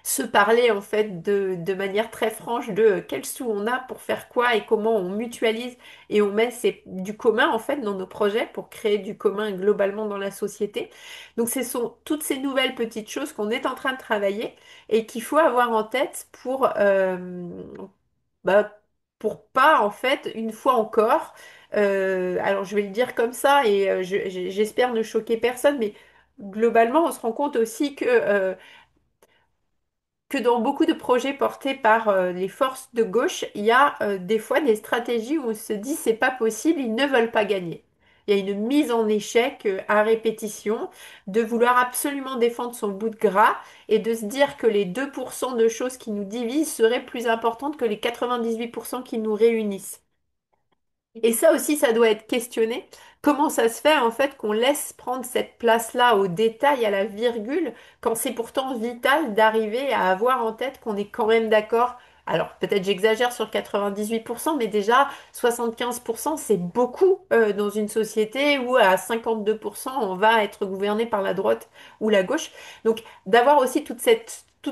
se parler en fait de manière très franche de quels sous on a pour faire quoi et comment on mutualise et on met du commun en fait dans nos projets pour créer du commun globalement dans la société. Donc ce sont toutes ces nouvelles petites choses qu'on est en train de travailler et qu'il faut avoir en tête bah, pour pas en fait une fois encore, alors je vais le dire comme ça et j'espère ne choquer personne, mais globalement on se rend compte aussi que dans beaucoup de projets portés par les forces de gauche, il y a des fois des stratégies où on se dit c'est pas possible, ils ne veulent pas gagner. Il y a une mise en échec à répétition, de vouloir absolument défendre son bout de gras et de se dire que les 2% de choses qui nous divisent seraient plus importantes que les 98% qui nous réunissent. Et ça aussi, ça doit être questionné. Comment ça se fait en fait qu'on laisse prendre cette place-là au détail, à la virgule, quand c'est pourtant vital d'arriver à avoir en tête qu'on est quand même d'accord. Alors peut-être j'exagère sur 98%, mais déjà 75%, c'est beaucoup dans une société où à 52%, on va être gouverné par la droite ou la gauche. Donc d'avoir aussi toutes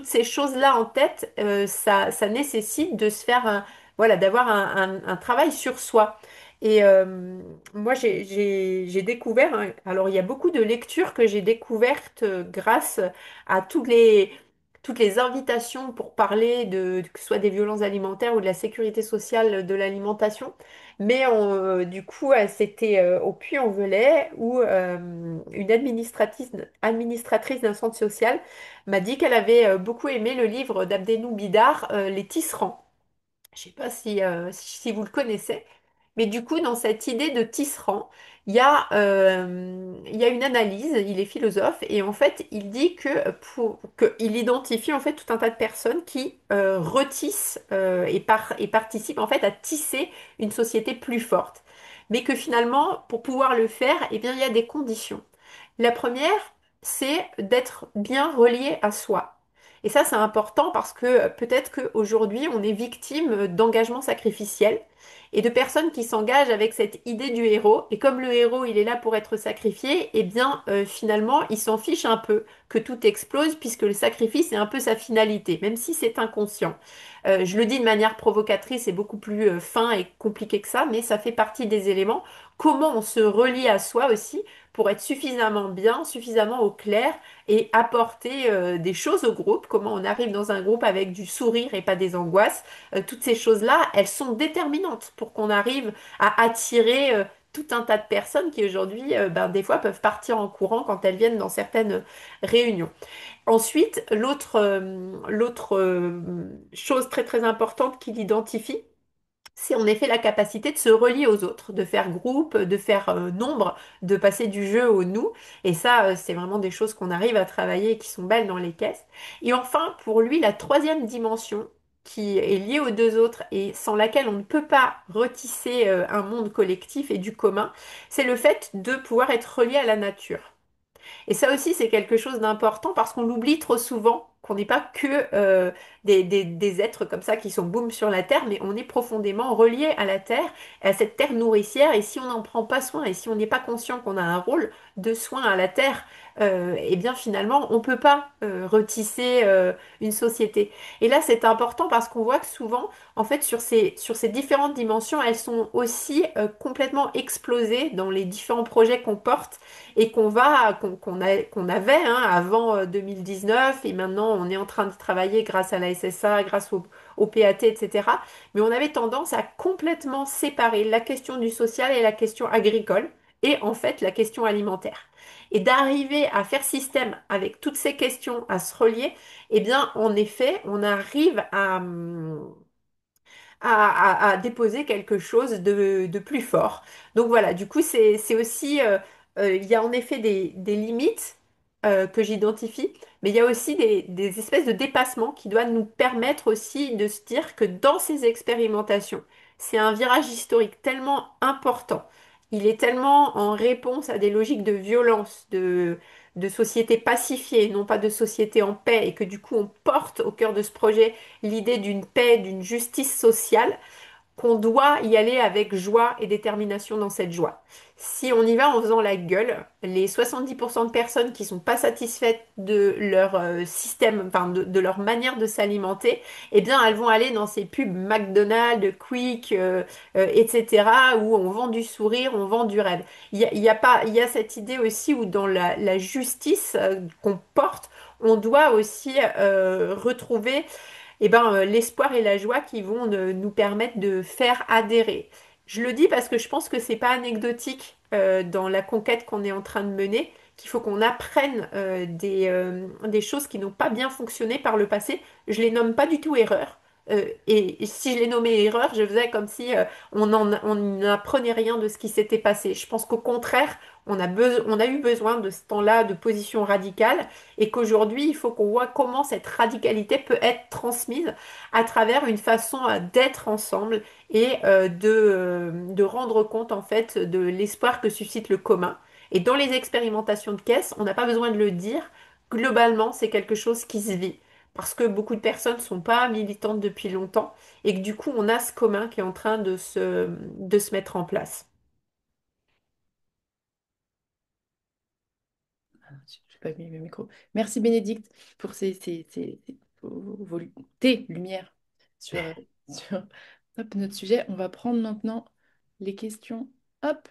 ces choses-là en tête, ça nécessite de se faire voilà, d'avoir un travail sur soi. Et moi, j'ai découvert, hein, alors il y a beaucoup de lectures que j'ai découvertes grâce à toutes les invitations pour parler que ce soit des violences alimentaires ou de la sécurité sociale de l'alimentation. Mais du coup, c'était au Puy-en-Velay où une administratrice d'un centre social m'a dit qu'elle avait beaucoup aimé le livre d'Abdenour Bidar, Les Tisserands. Je ne sais pas si vous le connaissez, mais du coup, dans cette idée de tisserand, il y a une analyse, il est philosophe, et en fait, il dit il identifie en fait tout un tas de personnes qui retissent et participent en fait à tisser une société plus forte. Mais que finalement, pour pouvoir le faire, eh bien, il y a des conditions. La première, c'est d'être bien relié à soi. Et ça, c'est important parce que peut-être qu'aujourd'hui, on est victime d'engagement sacrificiel et de personnes qui s'engagent avec cette idée du héros. Et comme le héros, il est là pour être sacrifié, eh bien, finalement, il s'en fiche un peu que tout explose puisque le sacrifice est un peu sa finalité, même si c'est inconscient. Je le dis de manière provocatrice et beaucoup plus fin et compliqué que ça, mais ça fait partie des éléments. Comment on se relie à soi aussi pour être suffisamment bien, suffisamment au clair et apporter des choses au groupe, comment on arrive dans un groupe avec du sourire et pas des angoisses. Toutes ces choses-là, elles sont déterminantes pour qu'on arrive à attirer tout un tas de personnes qui aujourd'hui, ben, des fois, peuvent partir en courant quand elles viennent dans certaines réunions. Ensuite, l'autre chose très très importante qu'il identifie, c'est en effet la capacité de se relier aux autres, de faire groupe, de faire nombre, de passer du jeu au nous. Et ça, c'est vraiment des choses qu'on arrive à travailler et qui sont belles dans les caisses. Et enfin, pour lui, la troisième dimension qui est liée aux deux autres et sans laquelle on ne peut pas retisser un monde collectif et du commun, c'est le fait de pouvoir être relié à la nature. Et ça aussi, c'est quelque chose d'important parce qu'on l'oublie trop souvent, qu'on n'est pas que des êtres comme ça qui sont boum sur la Terre, mais on est profondément relié à la Terre, à cette Terre nourricière. Et si on n'en prend pas soin et si on n'est pas conscient qu'on a un rôle de soin à la Terre, eh bien finalement, on ne peut pas retisser une société. Et là, c'est important parce qu'on voit que souvent, en fait, sur ces différentes dimensions, elles sont aussi complètement explosées dans les différents projets qu'on porte et qu'on avait hein, avant 2019 et maintenant on est en train de travailler grâce à la SSA, grâce au PAT, etc. Mais on avait tendance à complètement séparer la question du social et la question agricole et en fait la question alimentaire. Et d'arriver à faire système avec toutes ces questions, à se relier, eh bien en effet on arrive à déposer quelque chose de plus fort. Donc voilà, du coup, c'est aussi, il y a en effet des limites que j'identifie, mais il y a aussi des espèces de dépassements qui doivent nous permettre aussi de se dire que dans ces expérimentations, c'est un virage historique tellement important. Il est tellement en réponse à des logiques de violence, de société pacifiée, non pas de société en paix, et que du coup on porte au cœur de ce projet l'idée d'une paix, d'une justice sociale, qu'on doit y aller avec joie et détermination dans cette joie. Si on y va en faisant la gueule, les 70% de personnes qui sont pas satisfaites de leur système, enfin de leur manière de s'alimenter, eh bien elles vont aller dans ces pubs McDonald's, Quick, etc., où on vend du sourire, on vend du rêve. Il y a pas, il y a cette idée aussi où dans la justice qu'on porte, on doit aussi retrouver l'espoir et la joie qui vont nous permettre de faire adhérer. Je le dis parce que je pense que c'est pas anecdotique dans la conquête qu'on est en train de mener, qu'il faut qu'on apprenne des choses qui n'ont pas bien fonctionné par le passé. Je les nomme pas du tout erreurs. Et si je les nommais erreurs, je faisais comme si on n'apprenait rien de ce qui s'était passé. Je pense qu'au contraire, on a eu besoin de ce temps-là de position radicale et qu'aujourd'hui, il faut qu'on voit comment cette radicalité peut être transmise à travers une façon d'être ensemble et de rendre compte en fait de l'espoir que suscite le commun. Et dans les expérimentations de caisse, on n'a pas besoin de le dire, globalement, c'est quelque chose qui se vit. Parce que beaucoup de personnes ne sont pas militantes depuis longtemps et que du coup, on a ce commun qui est en train de se mettre en place. Ah, j'ai pas mis le micro. Merci Bénédicte pour tes lumières sur, sur hop, notre sujet. On va prendre maintenant les questions hop,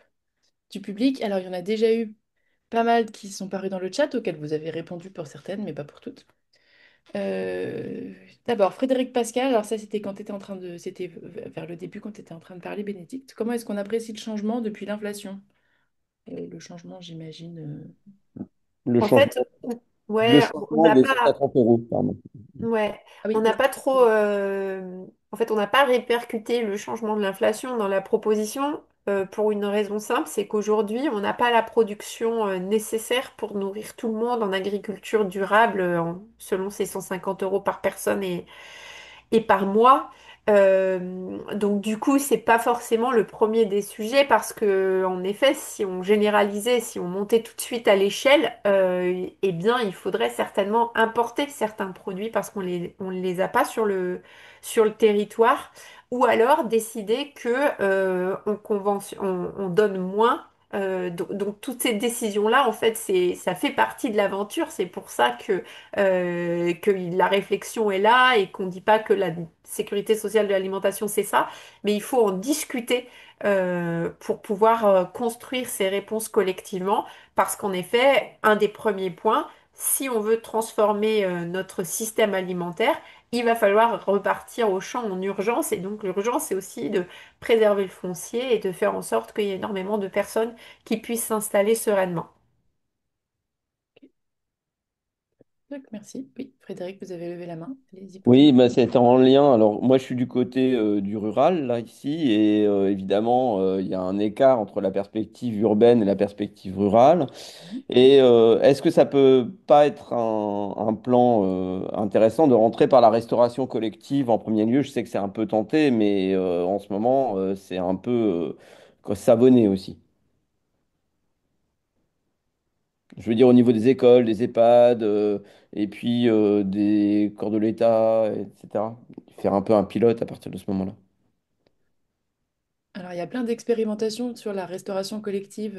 du public. Alors, il y en a déjà eu pas mal qui sont parus dans le chat, auxquels vous avez répondu pour certaines, mais pas pour toutes. Euh, D'abord, Frédéric Pascal, alors ça c'était quand tu étais en train de. C'était vers le début quand tu étais en train de parler, Bénédicte. Comment est-ce qu'on apprécie le changement depuis l'inflation? Le changement, j'imagine. Le En fait, changement, le ouais, on changement n'a des pas. 150 euros, pardon. Ouais, Ah on oui, n'a pas trop, en fait, on n'a pas répercuté le changement de l'inflation dans la proposition pour une raison simple, c'est qu'aujourd'hui, on n'a pas la production nécessaire pour nourrir tout le monde en agriculture durable, selon ces 150 euros par personne et par mois. Donc du coup, c'est pas forcément le premier des sujets parce que en effet, si on généralisait, si on montait tout de suite à l'échelle, eh bien, il faudrait certainement importer certains produits parce on les a pas sur le territoire, ou alors décider que on donne moins. Donc toutes ces décisions-là, en fait, ça fait partie de l'aventure. C'est pour ça que la réflexion est là et qu'on ne dit pas que la sécurité sociale de l'alimentation, c'est ça, mais il faut en discuter pour pouvoir construire ces réponses collectivement, parce qu'en effet, un des premiers points, si on veut transformer notre système alimentaire, il va falloir repartir au champ en urgence, et donc l'urgence, c'est aussi de préserver le foncier et de faire en sorte qu'il y ait énormément de personnes qui puissent s'installer sereinement. Donc, merci. Oui, Frédéric, vous avez levé la main. Allez-y pour Oui, une. bah, c'est en lien. Alors, moi, je suis du côté du rural, là, ici, et évidemment, il y a un écart entre la perspective urbaine et la perspective rurale. Et est-ce que ça peut pas être un plan intéressant de rentrer par la restauration collective en premier lieu? Je sais que c'est un peu tenté, mais en ce moment, c'est un peu savonné aussi. Je veux dire au niveau des écoles, des EHPAD, et puis des corps de l'État, etc. Faire un peu un pilote à partir de ce moment-là. Alors, il y a plein d'expérimentations sur la restauration collective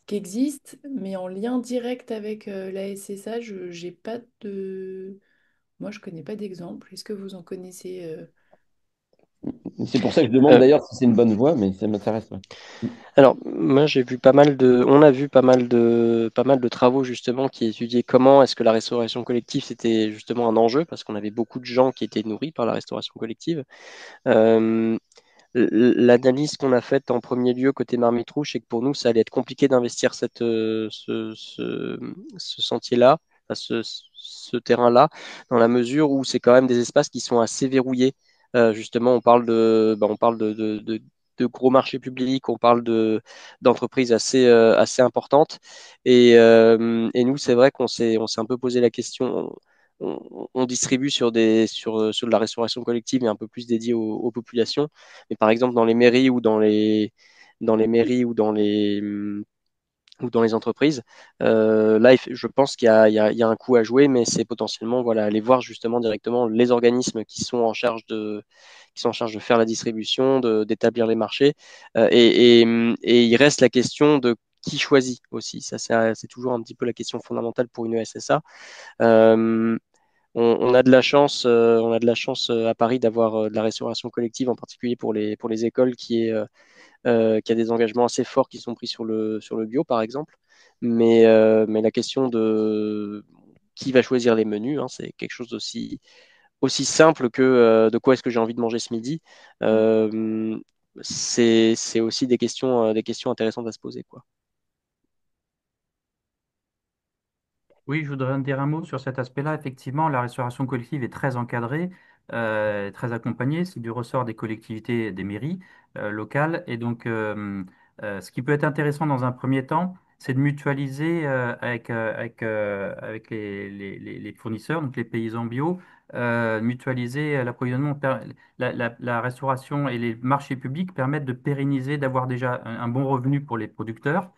qui existent, mais en lien direct avec la SSA, je j'ai pas de. Moi, je connais pas d'exemple. Est-ce que vous en connaissez C'est pour ça que je demande Euh, d'ailleurs si c'est une bonne voie, mais ça m'intéresse. Ouais. alors, moi, j'ai vu pas mal de, on a vu pas mal de travaux justement qui étudiaient comment est-ce que la restauration collective c'était justement un enjeu parce qu'on avait beaucoup de gens qui étaient nourris par la restauration collective. Euh, L'analyse qu'on a faite en premier lieu côté Marmite Rouge, c'est que pour nous, ça allait être compliqué d'investir ce sentier-là, enfin, ce terrain-là, dans la mesure où c'est quand même des espaces qui sont assez verrouillés. Justement, on parle de gros marchés publics, on parle d'entreprises assez importantes. Et nous, c'est vrai on s'est un peu posé la question. On distribue sur de la restauration collective et un peu plus dédié aux populations. Mais par exemple, dans les mairies ou dans les ou dans les entreprises. Là, je pense qu'il y a un coup à jouer, mais c'est potentiellement voilà, aller voir justement directement les organismes qui sont en charge de faire la distribution, d'établir les marchés. Et il reste la question de qui choisit aussi. Ça, c'est toujours un petit peu la question fondamentale pour une ESSA. Euh, on a de la chance, on a de la chance à Paris d'avoir de la restauration collective, en particulier pour les écoles, qui a des engagements assez forts qui sont pris sur le bio, par exemple. Mais la question de qui va choisir les menus, hein, c'est quelque chose aussi simple que de quoi est-ce que j'ai envie de manger ce midi. Euh, c'est aussi des questions intéressantes à se poser, quoi. Oui, je voudrais dire un mot sur cet aspect-là. Effectivement, la restauration collective est très encadrée, très accompagnée. C'est du ressort des collectivités, des mairies locales. Et donc, ce qui peut être intéressant dans un premier temps, c'est de mutualiser avec les fournisseurs, donc les paysans bio, mutualiser l'approvisionnement. La restauration et les marchés publics permettent de pérenniser, d'avoir déjà un bon revenu pour les producteurs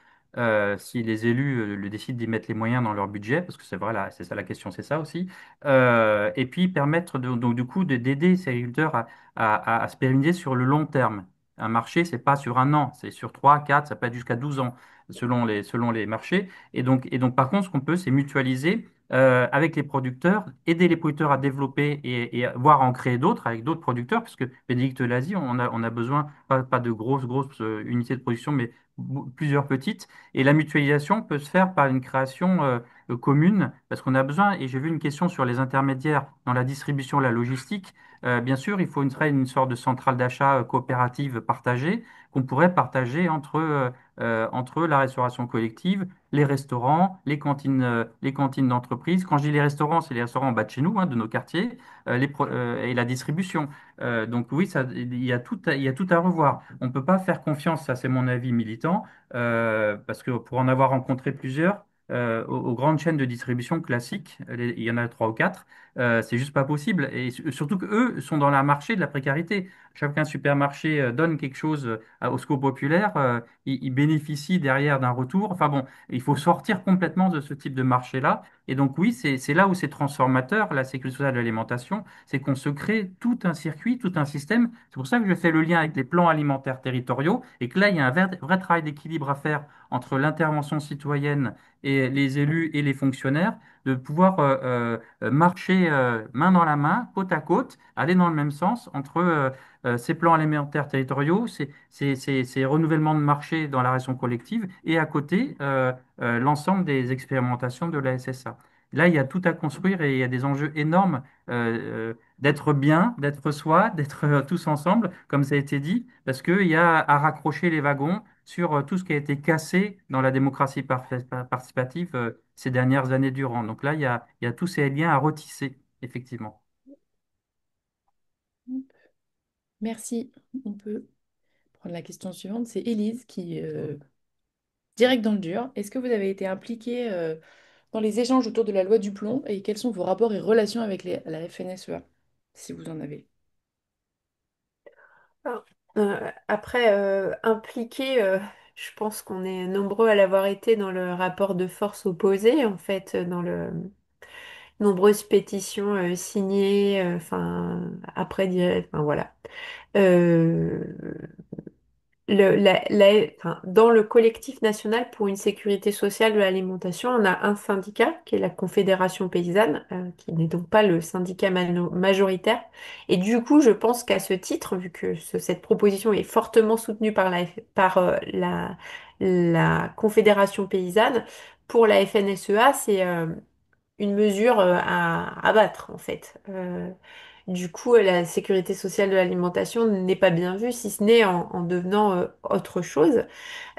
si les élus le décident d'y mettre les moyens dans leur budget, parce que c'est vrai, là, c'est ça la question, c'est ça aussi. Et puis permettre donc du coup d'aider ces agriculteurs à se pérenniser sur le long terme. Un marché, c'est pas sur un an, c'est sur 3, 4, ça peut être jusqu'à 12 ans selon les marchés. Et donc par contre, ce qu'on peut, c'est mutualiser avec les producteurs, aider les producteurs à développer et voire en créer d'autres avec d'autres producteurs, parce que Bénédicte l'a dit, on a besoin pas de grosses unités de production, mais plusieurs petites. Et la mutualisation peut se faire par une création commune, parce qu'on a besoin, et j'ai vu une question sur les intermédiaires dans la distribution, la logistique. Bien sûr, il faut une sorte de centrale d'achat coopérative partagée, qu'on pourrait partager entre la restauration collective, les restaurants, les cantines d'entreprise. Quand je dis les restaurants, c'est les restaurants en bas de chez nous, hein, de nos quartiers, et la distribution. Donc oui, il y a tout à revoir. On ne peut pas faire confiance, ça c'est mon avis militant, parce que pour en avoir rencontré plusieurs, aux grandes chaînes de distribution classiques, il y en a trois ou quatre, c'est juste pas possible. Et surtout qu'eux sont dans la marché de la précarité. Chacun supermarché donne quelque chose au secours populaire, il bénéficie derrière d'un retour. Enfin bon, il faut sortir complètement de ce type de marché-là. Et donc oui, c'est là où c'est transformateur, la sécurité sociale de l'alimentation, c'est qu'on se crée tout un circuit, tout un système. C'est pour ça que je fais le lien avec les plans alimentaires territoriaux et que là, il y a un vrai travail d'équilibre à faire entre l'intervention citoyenne et les élus et les fonctionnaires, de pouvoir marcher main dans la main, côte à côte, aller dans le même sens entre ces plans alimentaires territoriaux, ces renouvellements de marché dans la raison collective et à côté l'ensemble des expérimentations de la SSA. Là, il y a tout à construire et il y a des enjeux énormes d'être bien, d'être soi, d'être tous ensemble, comme ça a été dit, parce qu'il y a à raccrocher les wagons sur tout ce qui a été cassé dans la démocratie participative ces dernières années durant. Donc là, il y a tous ces liens à retisser, effectivement. Merci. On peut prendre la question suivante. C'est Élise qui, direct dans le dur. Est-ce que vous avez été impliqué dans les échanges autour de la loi du plomb et quels sont vos rapports et relations avec la FNSEA, si vous en avez? Ah. Après, impliqué, je pense qu'on est nombreux à l'avoir été dans le rapport de force opposé, en fait, dans le nombreuses pétitions signées, enfin, après, enfin, voilà. Euh, enfin, dans le collectif national pour une sécurité sociale de l'alimentation, on a un syndicat qui est la Confédération paysanne, qui n'est donc pas le syndicat majoritaire. Et du coup, je pense qu'à ce titre, vu que cette proposition est fortement soutenue par la Confédération paysanne, pour la FNSEA, c'est une mesure à abattre en fait. Du coup, la sécurité sociale de l'alimentation n'est pas bien vue, si ce n'est en devenant autre chose.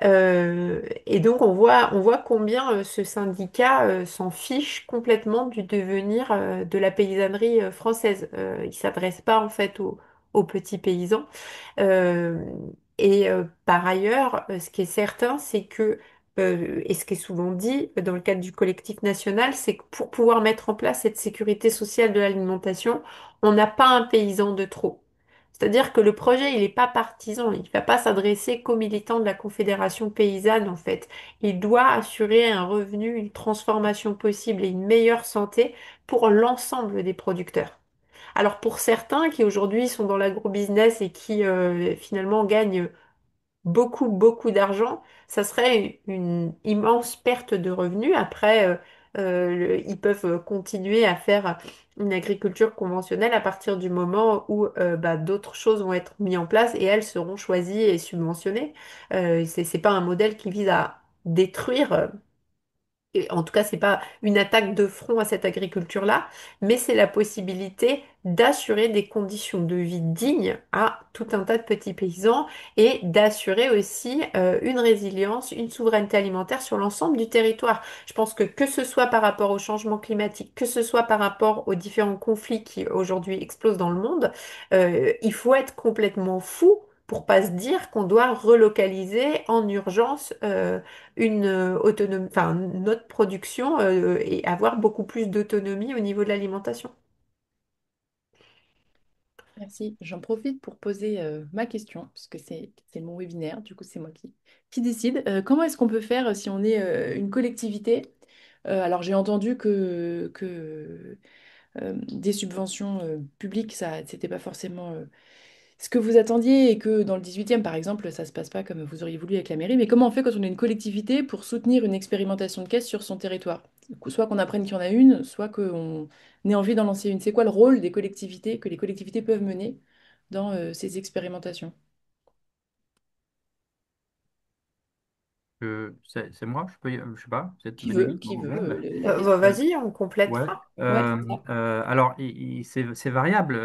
Et donc, on voit combien ce syndicat s'en fiche complètement du devenir de la paysannerie française. Il s'adresse pas en fait aux petits paysans. Euh, Par ailleurs, ce qui est certain, c'est que, et ce qui est souvent dit dans le cadre du collectif national, c'est que pour pouvoir mettre en place cette sécurité sociale de l'alimentation, on n'a pas un paysan de trop. C'est-à-dire que le projet, il n'est pas partisan, il ne va pas s'adresser qu'aux militants de la Confédération paysanne, en fait. Il doit assurer un revenu, une transformation possible et une meilleure santé pour l'ensemble des producteurs. Alors pour certains qui aujourd'hui sont dans l'agrobusiness et qui finalement gagnent beaucoup, beaucoup d'argent, ça serait une immense perte de revenus. Après, ils peuvent continuer à faire une agriculture conventionnelle à partir du moment où bah, d'autres choses vont être mises en place et elles seront choisies et subventionnées. C'est pas un modèle qui vise à détruire et en tout cas, c'est pas une attaque de front à cette agriculture-là, mais c'est la possibilité d'assurer des conditions de vie dignes à tout un tas de petits paysans et d'assurer aussi une résilience, une souveraineté alimentaire sur l'ensemble du territoire. Je pense que ce soit par rapport au changement climatique, que ce soit par rapport aux différents conflits qui aujourd'hui explosent dans le monde, il faut être complètement fou pour pas se dire qu'on doit relocaliser en urgence une autonomie, enfin notre production et avoir beaucoup plus d'autonomie au niveau de l'alimentation. Merci. J'en profite pour poser ma question, puisque c'est mon webinaire, du coup c'est moi qui décide. Comment est-ce qu'on peut faire si on est une collectivité? Alors j'ai entendu que des subventions publiques, ça, c'était pas forcément ce que vous attendiez et que dans le 18e, par exemple, ça se passe pas comme vous auriez voulu avec la mairie. Mais comment on fait quand on est une collectivité pour soutenir une expérimentation de caisse sur son territoire? Soit qu'on apprenne qu'il y en a une, soit qu'on ait envie d'en lancer une. C'est quoi le rôle des collectivités que les collectivités peuvent mener dans ces expérimentations? C'est moi, je sais pas, c'est Bénédicte, Qui bon, veut ouais, bah, la Bah, question. vas-y, on ouais. complétera. Ouais, c'est ça. Alors, c'est variable.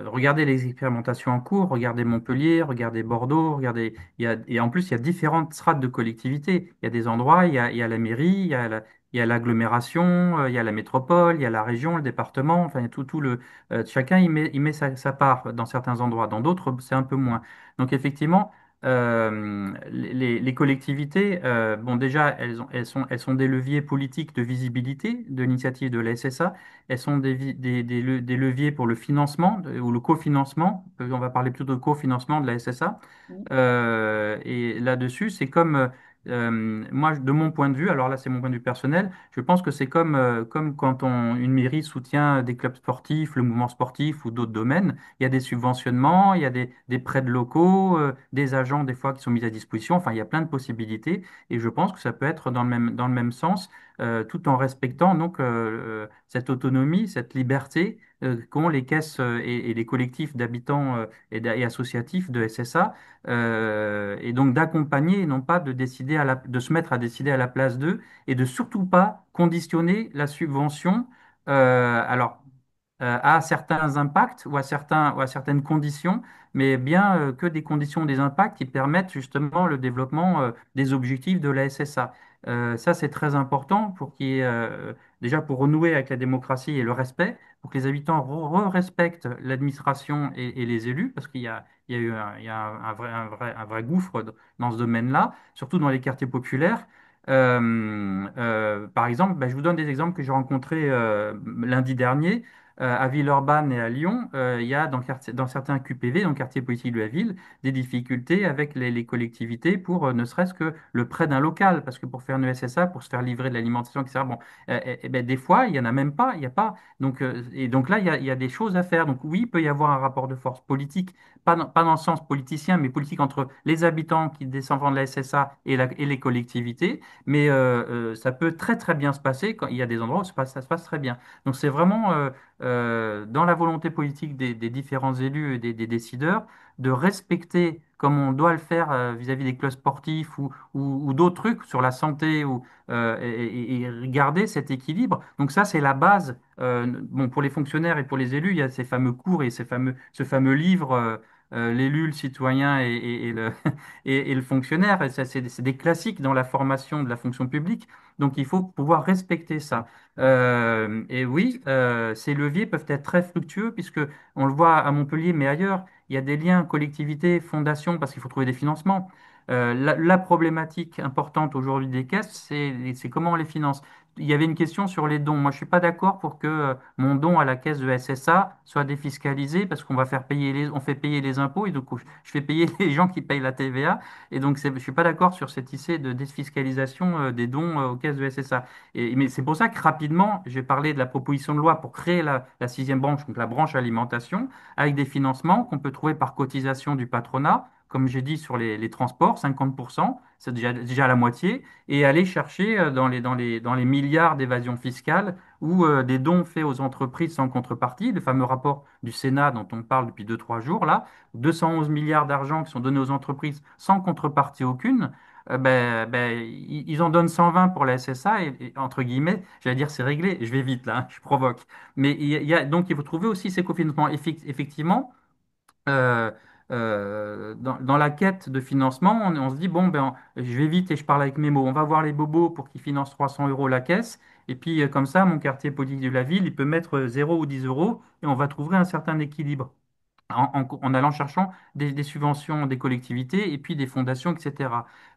Regardez les expérimentations en cours, regardez Montpellier, regardez Bordeaux, regardez. Et en plus, il y a différentes strates de collectivités. Il y a des endroits, il y a la mairie, il y a l'agglomération, il y a la métropole, il y a la région, le département. Enfin, il y a tout le. Chacun il met sa part dans certains endroits. Dans d'autres, c'est un peu moins. Donc, effectivement. Les collectivités, bon déjà, elles sont des leviers politiques de visibilité de l'initiative de la SSA. Elles sont des leviers pour le financement ou le cofinancement. On va parler plutôt de cofinancement de la SSA. Mm. Et là-dessus, c'est comme, moi, de mon point de vue, alors là, c'est mon point de vue personnel, je pense que c'est comme quand une mairie soutient des clubs sportifs, le mouvement sportif ou d'autres domaines. Il y a des subventionnements, il y a des prêts de locaux, des agents des fois qui sont mis à disposition. Enfin, il y a plein de possibilités. Et je pense que ça peut être dans le même sens, tout en respectant donc cette autonomie, cette liberté qu'ont les caisses et les collectifs d'habitants et associatifs de SSA, et donc d'accompagner et non pas de décider de se mettre à décider à la place d'eux et de surtout pas conditionner la subvention alors à certains impacts ou à certaines conditions, mais bien que des conditions, des impacts qui permettent justement le développement des objectifs de la SSA. Ça, c'est très important pour qu'il y ait, déjà pour renouer avec la démocratie et le respect, pour que les habitants respectent l'administration et les élus, parce il y a eu il y a un vrai gouffre dans ce domaine-là, surtout dans les quartiers populaires. Par exemple, ben, je vous donne des exemples que j'ai rencontrés lundi dernier. À Villeurbanne et à Lyon, il y a dans certains QPV, dans le quartier politique de la ville, des difficultés avec les collectivités pour ne serait-ce que le prêt d'un local. Parce que pour faire une SSA, pour se faire livrer de l'alimentation, etc., bon, ben, des fois, il n'y en a même pas, il n'y a pas. Donc, et donc là, il y a des choses à faire. Donc oui, il peut y avoir un rapport de force politique, pas dans le sens politicien, mais politique entre les habitants qui descendent de la SSA et les collectivités. Mais ça peut très très bien se passer quand il y a des endroits où ça se passe très bien. Donc c'est vraiment dans la volonté politique des différents élus et des décideurs de respecter, comme on doit le faire vis-à-vis des clubs sportifs ou d'autres trucs sur la santé et garder cet équilibre. Donc ça, c'est la base. Bon, pour les fonctionnaires et pour les élus, il y a ces fameux cours et ce fameux livre, l'élu, le citoyen et le fonctionnaire. Et ça, c'est des classiques dans la formation de la fonction publique. Donc il faut pouvoir respecter ça. Et oui, ces leviers peuvent être très fructueux puisque on le voit à Montpellier, mais ailleurs, il y a des liens collectivités, fondations, parce qu'il faut trouver des financements. La problématique importante aujourd'hui des caisses, c'est comment on les finance. il y avait une question sur les dons. Moi, je suis pas d'accord pour que mon don à la caisse de SSA soit défiscalisé parce qu'on va faire payer on fait payer les impôts et donc je fais payer les gens qui payent la TVA. Et donc, je suis pas d'accord sur cette idée de défiscalisation des dons aux caisses de SSA. Mais c'est pour ça que rapidement, j'ai parlé de la proposition de loi pour créer la sixième branche, donc la branche alimentation, avec des financements qu'on peut trouver par cotisation du patronat. Comme j'ai dit sur les transports, 50%, c'est déjà la moitié, et aller chercher dans les milliards d'évasion fiscale ou des dons faits aux entreprises sans contrepartie, le fameux rapport du Sénat dont on parle depuis 2, 3 jours, là, 211 milliards d'argent qui sont donnés aux entreprises sans contrepartie aucune. Ils en donnent 120 pour la SSA et, entre guillemets, j'allais dire c'est réglé, je vais vite là, hein, je provoque. Mais donc il faut trouver aussi ces cofinancements. Effectivement, euh, dans la quête de financement, on se dit, bon, ben, je vais vite et je parle avec mes mots. On va voir les bobos pour qu'ils financent 300 euros la caisse. Et puis, comme ça, mon quartier politique de la ville, il peut mettre 0 ou 10 euros et on va trouver un certain équilibre en allant cherchant des subventions des collectivités et puis des fondations, etc.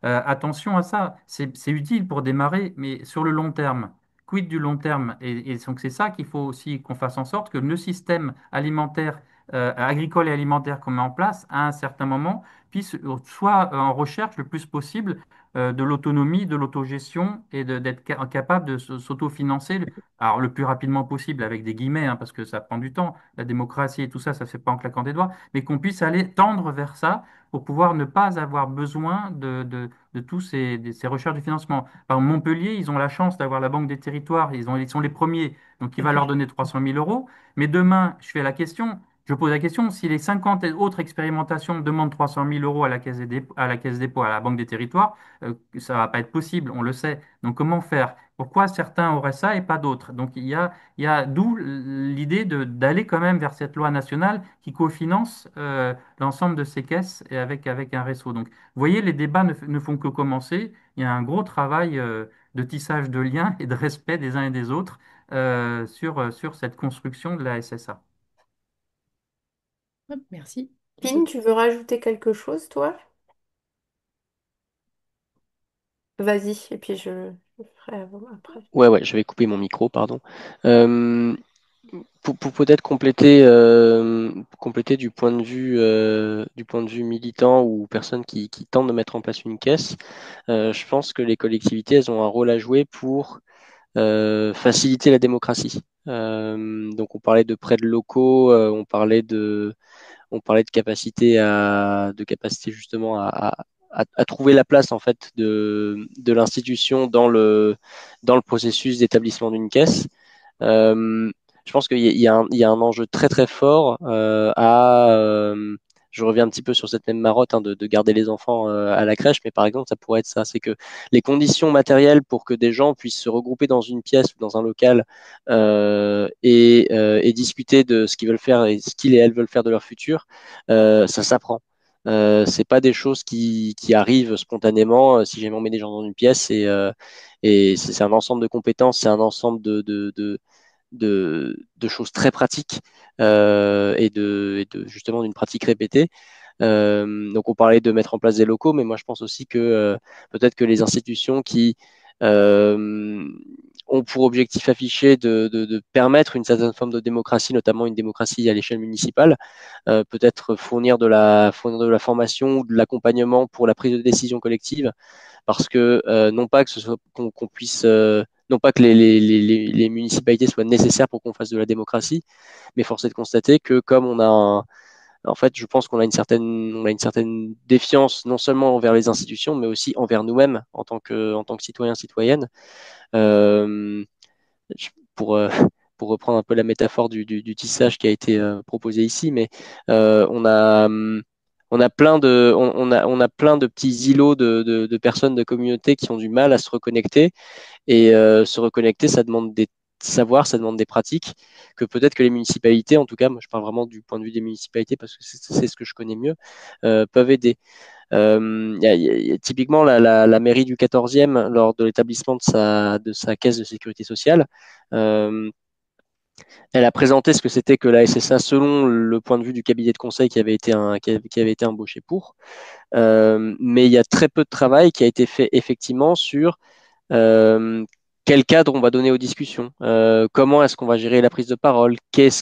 Attention à ça, c'est utile pour démarrer, mais sur le long terme, quid du long terme? Et donc c'est ça qu'il faut aussi qu'on fasse en sorte que le système alimentaire, agricole et alimentaire qu'on met en place, à un certain moment, puisse soit en recherche le plus possible de l'autonomie, de l'autogestion et d'être capable de s'autofinancer alors, le plus rapidement possible, avec des guillemets, hein, parce que ça prend du temps, la démocratie et tout ça, ça ne se fait pas en claquant des doigts, mais qu'on puisse aller tendre vers ça pour pouvoir ne pas avoir besoin de tous ces recherches de financement. Par exemple, Montpellier, ils ont la chance d'avoir la Banque des Territoires, ils sont les premiers, donc il va leur donner 300 000 euros. Mais demain, je pose la question, si les 50 autres expérimentations demandent 300 000 euros à la Caisse des dépôts, à la Banque des Territoires, ça ne va pas être possible, on le sait. Donc comment faire? Pourquoi certains auraient ça et pas d'autres? Donc il y a d'où l'idée d'aller quand même vers cette loi nationale qui cofinance l'ensemble de ces caisses et avec un réseau. Donc vous voyez, les débats ne font que commencer. Il y a un gros travail de tissage de liens et de respect des uns et des autres sur cette construction de la SSA. Hop, merci. Pine, tu veux rajouter quelque chose, toi? Vas-y, et puis je ferai avant, après. Ouais, ouais, je vais couper mon micro, pardon. Euh, pour peut-être compléter du point de vue militant ou personne qui tente de mettre en place une caisse, je pense que les collectivités, elles ont un rôle à jouer pour faciliter la démocratie. Donc on parlait de prêts locaux, on parlait de capacité justement à trouver la place en fait de l'institution dans le processus d'établissement d'une caisse. Euh, je pense qu'il y a un enjeu très très fort je reviens un petit peu sur cette même marotte de garder les enfants à la crèche, mais par exemple, ça pourrait être ça, c'est que les conditions matérielles pour que des gens puissent se regrouper dans une pièce ou dans un local et discuter de ce qu'ils veulent faire et ce qu'ils et elles veulent faire de leur futur, ça s'apprend. C'est pas des choses qui arrivent spontanément si jamais on met des gens dans une pièce et c'est un ensemble de compétences, c'est un ensemble de choses très pratiques justement d'une pratique répétée. Donc on parlait de mettre en place des locaux, mais moi je pense aussi que peut-être que les institutions qui euh, ont pour objectif affiché de permettre une certaine forme de démocratie, notamment une démocratie à l'échelle municipale, peut-être fournir de la formation ou de l'accompagnement pour la prise de décision collective parce que non pas que ce soit qu'on puisse non pas que les municipalités soient nécessaires pour qu'on fasse de la démocratie, mais force est de constater que comme en fait, je pense on a une certaine défiance non seulement envers les institutions, mais aussi envers nous-mêmes en tant que citoyens, citoyennes. Euh, pour, pour reprendre un peu la métaphore du tissage qui a été proposé ici, mais on a on a plein de petits îlots de personnes, de communautés qui ont du mal à se reconnecter. Et se reconnecter, ça demande des savoirs, ça demande des pratiques que peut-être que les municipalités, en tout cas, moi je parle vraiment du point de vue des municipalités parce que c'est ce que je connais mieux, peuvent aider. Il y a typiquement la mairie du 14e, lors de l'établissement de sa caisse de sécurité sociale, euh, elle a présenté ce que c'était que la SSA selon le point de vue du cabinet de conseil qui avait été embauché pour. Mais il y a très peu de travail qui a été fait effectivement sur euh, quel cadre on va donner aux discussions, comment est-ce qu'on va gérer la prise de parole,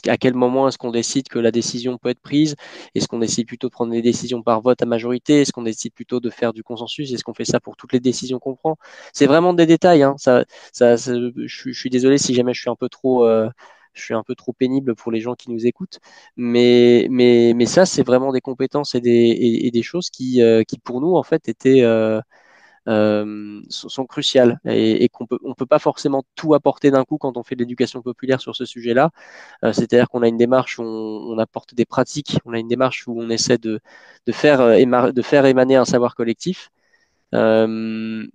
à quel moment est-ce qu'on décide que la décision peut être prise, est-ce qu'on décide plutôt de prendre des décisions par vote à majorité, est-ce qu'on décide plutôt de faire du consensus, est-ce qu'on fait ça pour toutes les décisions qu'on prend? C'est vraiment des détails, hein. Je suis désolé si jamais je suis un peu trop pénible pour les gens qui nous écoutent, mais ça, c'est vraiment des compétences et des choses qui, pour nous, en fait, sont cruciales et on peut pas forcément tout apporter d'un coup quand on fait de l'éducation populaire sur ce sujet-là. C'est-à-dire qu'on a une démarche où on apporte des pratiques, on a une démarche où on essaie de faire émaner un savoir collectif. Mais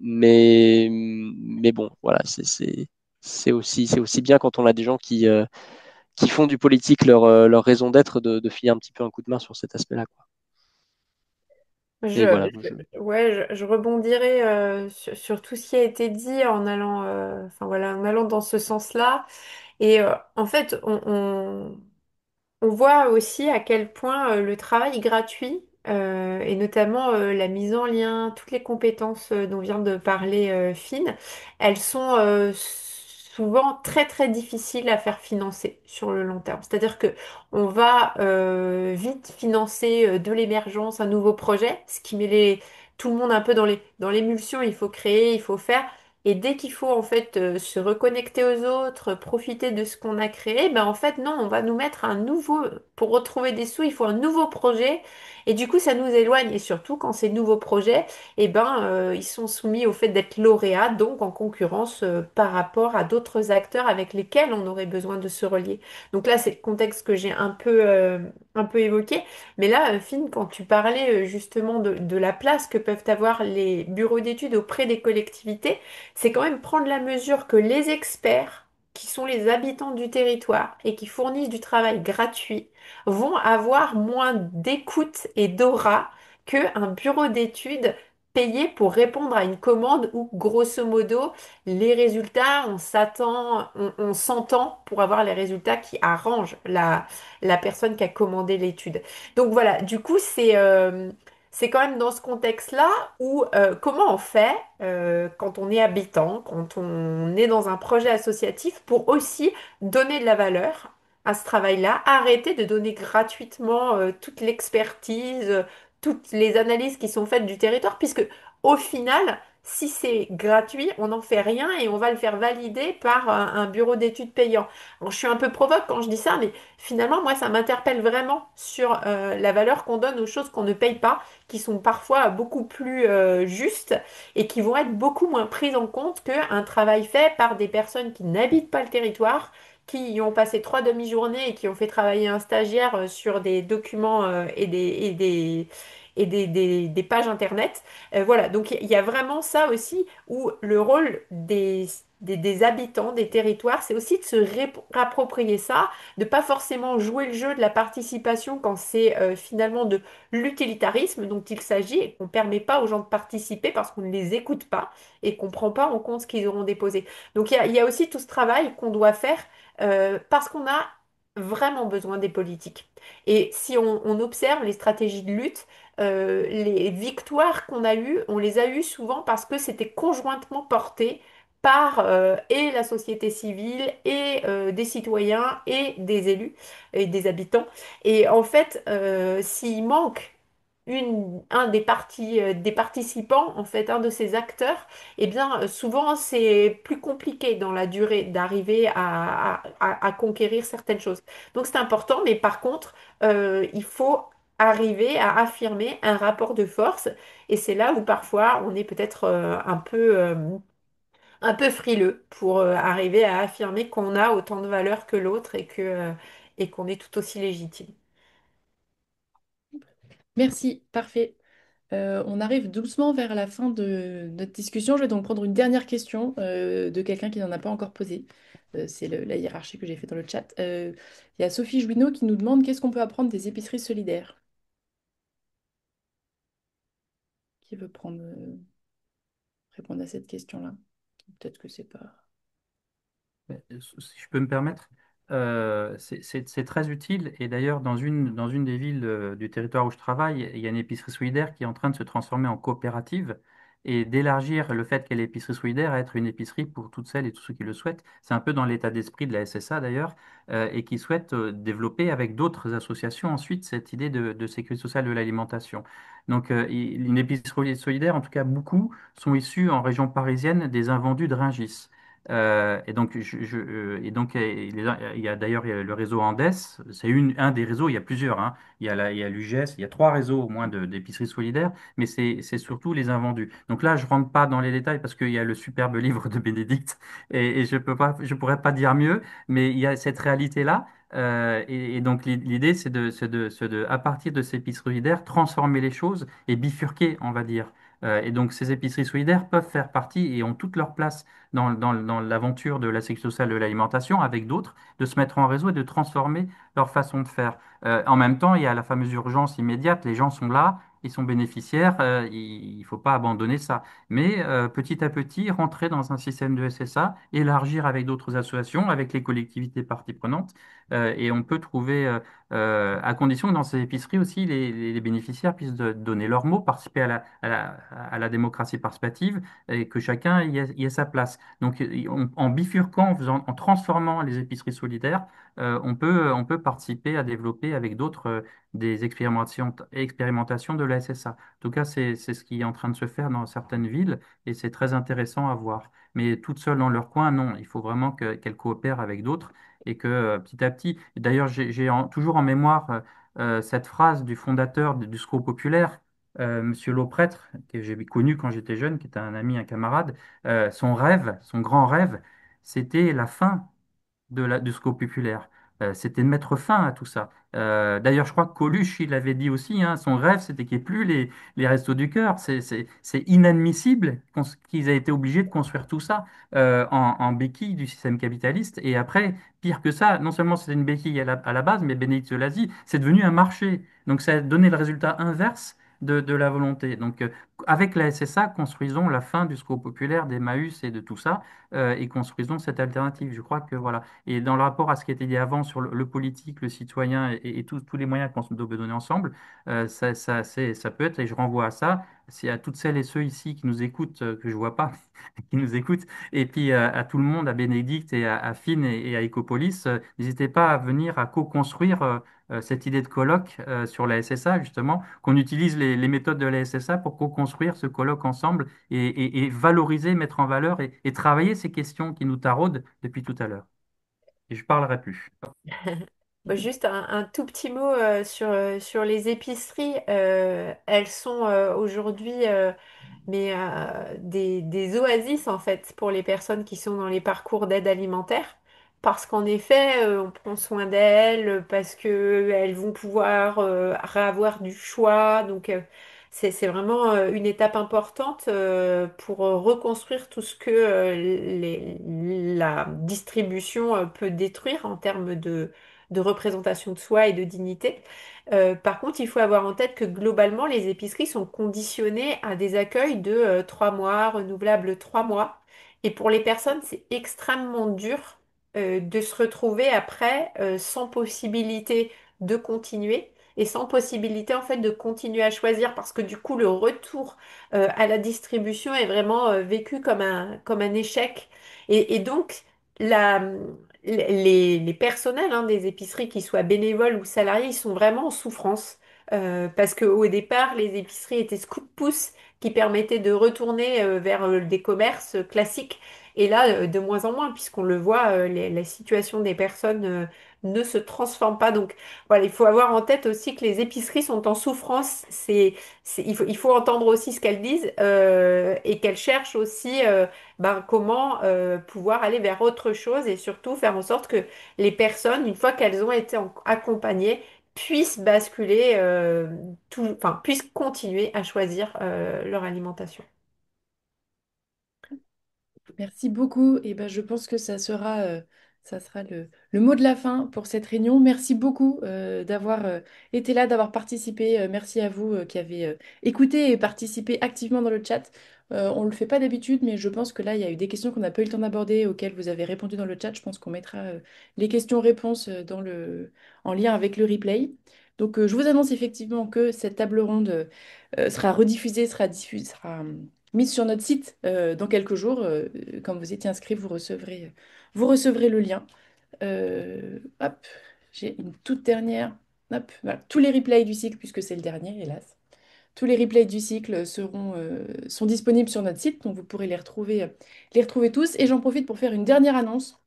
bon, voilà, c'est aussi bien quand on a des gens qui font du politique leur raison d'être de filer un petit peu un coup de main sur cet aspect-là, quoi. Et voilà, Ouais, je rebondirai sur tout ce qui a été dit en allant, enfin voilà, en allant dans ce sens-là. Et en fait, on voit aussi à quel point le travail gratuit, et notamment la mise en lien, toutes les compétences dont vient de parler Finn, elles sont souvent très très difficiles à faire financer sur le long terme. C'est-à-dire que on va vite financer de l'émergence un nouveau projet, ce qui met tout le monde un peu dans l'émulsion, il faut créer, il faut faire. Et dès qu'il faut en fait se reconnecter aux autres, profiter de ce qu'on a créé, ben en fait non, on va nous mettre un nouveau, pour retrouver des sous, il faut un nouveau projet. Et du coup, ça nous éloigne. Et surtout, quand ces nouveaux projets, eh ben, ils sont soumis au fait d'être lauréats, donc en concurrence par rapport à d'autres acteurs avec lesquels on aurait besoin de se relier. Donc là, c'est le contexte que j'ai un peu évoqué. Mais là, Finn, quand tu parlais justement de la place que peuvent avoir les bureaux d'études auprès des collectivités, c'est quand même prendre la mesure que les experts, qui sont les habitants du territoire et qui fournissent du travail gratuit, vont avoir moins d'écoute et d'aura qu'un bureau d'études payé pour répondre à une commande où, grosso modo, les résultats, on s'entend pour avoir les résultats qui arrangent la personne qui a commandé l'étude. Donc voilà, du coup, c'est quand même dans ce contexte-là où comment on fait quand on est habitant, quand on est dans un projet associatif pour aussi donner de la valeur à ce travail-là, arrêter de donner gratuitement toute l'expertise, toutes les analyses qui sont faites du territoire, puisque au final, si c'est gratuit, on n'en fait rien et on va le faire valider par un bureau d'études payant. Bon, je suis un peu provoque quand je dis ça, mais finalement, moi, ça m'interpelle vraiment sur la valeur qu'on donne aux choses qu'on ne paye pas, qui sont parfois beaucoup plus justes et qui vont être beaucoup moins prises en compte qu'un travail fait par des personnes qui n'habitent pas le territoire, qui y ont passé 3 demi-journées et qui ont fait travailler un stagiaire sur des documents des pages internet. Voilà, donc il y a vraiment ça aussi où le rôle des habitants, des territoires, c'est aussi de se rapproprier ça, de pas forcément jouer le jeu de la participation quand c'est finalement de l'utilitarisme dont il s'agit et qu'on ne permet pas aux gens de participer parce qu'on ne les écoute pas et qu'on ne prend pas en compte ce qu'ils auront déposé. Donc il y a aussi tout ce travail qu'on doit faire parce qu'on a vraiment besoin des politiques. Et si on observe les stratégies de lutte, les victoires qu'on a eues, on les a eues souvent parce que c'était conjointement porté par et la société civile et des citoyens et des élus et des habitants. Et en fait, s'il manque un des participants, en fait, un de ces acteurs, eh bien, souvent, c'est plus compliqué dans la durée d'arriver à conquérir certaines choses. Donc, c'est important, mais par contre, il faut arriver à affirmer un rapport de force. Et c'est là où parfois, on est peut-être un peu frileux pour arriver à affirmer qu'on a autant de valeur que l'autre et qu'on est tout aussi légitime. Merci, parfait. On arrive doucement vers la fin de notre discussion. Je vais donc prendre une dernière question de quelqu'un qui n'en a pas encore posé. C'est la hiérarchie que j'ai fait dans le chat. Il y a Sophie Jouineau qui nous demande qu'est-ce qu'on peut apprendre des épiceries solidaires? Qui veut répondre à cette question-là? Peut-être que c'est pas. Si je peux me permettre, c'est très utile. Et d'ailleurs, dans une des villes du territoire où je travaille, il y a une épicerie solidaire qui est en train de se transformer en coopérative. et d'élargir le fait qu'elle est épicerie solidaire à être une épicerie pour toutes celles et tous ceux qui le souhaitent. C'est un peu dans l'état d'esprit de la SSA d'ailleurs, et qui souhaite développer avec d'autres associations ensuite cette idée de sécurité sociale de l'alimentation. Donc, une épicerie solidaire, en tout cas beaucoup, sont issus en région parisienne des invendus de Rungis. Et donc, il y a d'ailleurs il y a le réseau Andes, c'est un des réseaux, il y a plusieurs, hein. Il y a l'UGS, il y a trois réseaux au moins d'épiceries solidaires, mais c'est surtout les invendus. Donc là, je rentre pas dans les détails parce qu'il y a le superbe livre de Bénédicte et je pourrais pas dire mieux, mais il y a cette réalité-là. Et donc l'idée, à partir de ces épiceries solidaires, transformer les choses et bifurquer, on va dire. Et donc ces épiceries solidaires peuvent faire partie et ont toute leur place dans l'aventure de la sécurité sociale de l'alimentation avec d'autres, de se mettre en réseau et de transformer leur façon de faire. En même temps, il y a la fameuse urgence immédiate, les gens sont là, ils sont bénéficiaires, il ne faut pas abandonner ça. Mais petit à petit, rentrer dans un système de SSA, élargir avec d'autres associations, avec les collectivités parties prenantes, et on peut trouver, à condition que dans ces épiceries aussi, les bénéficiaires puissent donner leurs mots, participer à la démocratie participative, et que chacun y ait sa place. Donc, en bifurquant, en transformant les épiceries solidaires, on peut participer à développer avec d'autres des expérimentations de la SSA. En tout cas, c'est ce qui est en train de se faire dans certaines villes et c'est très intéressant à voir. Mais toutes seules dans leur coin, non. Il faut vraiment qu'elles coopèrent avec d'autres et que petit à petit. D'ailleurs, toujours en mémoire cette phrase du fondateur du Secours populaire, Monsieur Lauprêtre, que j'ai connu quand j'étais jeune, qui était un ami, un camarade. Son rêve, son grand rêve, c'était la fin du Secours populaire. C'était de mettre fin à tout ça. D'ailleurs, je crois que Coluche, il avait dit aussi, hein, son rêve, c'était qu'il n'y ait plus les Restos du Cœur. C'est inadmissible qu'ils aient été obligés de construire tout ça en béquille du système capitaliste. Et après, pire que ça, non seulement c'était une béquille à la base, mais Bénédicte l'a dit, c'est devenu un marché. Donc ça a donné le résultat inverse de la volonté. Donc avec la SSA, construisons la fin du Secours populaire, des Maüs et de tout ça, et construisons cette alternative. Je crois que voilà. Et dans le rapport à ce qui a été dit avant sur le politique, le citoyen et tous les moyens qu'on doit donner ensemble, ça peut être, et je renvoie à ça, c'est à toutes celles et ceux ici qui nous écoutent, que je vois pas, qui nous écoutent, et puis à tout le monde, à Bénédicte et à Fine et à Ecopolis, n'hésitez pas à venir à co-construire cette idée de colloque sur la SSA, justement, qu'on utilise les méthodes de la SSA pour co-construire ce colloque ensemble et valoriser, mettre en valeur et travailler ces questions qui nous taraudent depuis tout à l'heure. Et je parlerai plus. Juste un tout petit mot sur les épiceries. Elles sont aujourd'hui des oasis en fait pour les personnes qui sont dans les parcours d'aide alimentaire. Parce qu'en effet, on prend soin d'elles, parce qu'elles vont pouvoir avoir du choix. Donc, c'est vraiment une étape importante pour reconstruire tout ce que la distribution peut détruire en termes de représentation de soi et de dignité. Par contre, il faut avoir en tête que globalement, les épiceries sont conditionnées à des accueils de 3 mois, renouvelables 3 mois. Et pour les personnes, c'est extrêmement dur de se retrouver après sans possibilité de continuer et sans possibilité en fait de continuer à choisir parce que du coup, le retour à la distribution est vraiment vécu comme un échec. Et donc, la, les personnels des épiceries, qu'ils soient bénévoles ou salariés, ils sont vraiment en souffrance. Parce qu'au départ, les épiceries étaient ce coup de pouce qui permettait de retourner vers des commerces classiques. Et là, de moins en moins, puisqu'on le voit, la situation des personnes ne se transforme pas. Donc voilà, il faut avoir en tête aussi que les épiceries sont en souffrance. Il faut entendre aussi ce qu'elles disent et qu'elles cherchent aussi comment pouvoir aller vers autre chose et surtout faire en sorte que les personnes, une fois qu'elles ont été accompagnées, puissent basculer, enfin, puissent continuer à choisir leur alimentation. Merci beaucoup. Et ben, je pense que ça sera le mot de la fin pour cette réunion. Merci beaucoup d'avoir été là, d'avoir participé. Merci à vous qui avez écouté et participé activement dans le chat. On ne le fait pas d'habitude, mais je pense que là, il y a eu des questions qu'on n'a pas eu le temps d'aborder, auxquelles vous avez répondu dans le chat. Je pense qu'on mettra les questions-réponses en lien avec le replay. Donc, je vous annonce effectivement que cette table ronde sera rediffusée, sera mise sur notre site dans quelques jours. Quand vous étiez inscrit, vous recevrez le lien. Hop, j'ai une toute dernière. Hop, voilà. Tous les replays du cycle, puisque c'est le dernier, hélas. Tous les replays du cycle sont disponibles sur notre site, donc vous pourrez les retrouver tous. Et j'en profite pour faire une dernière annonce.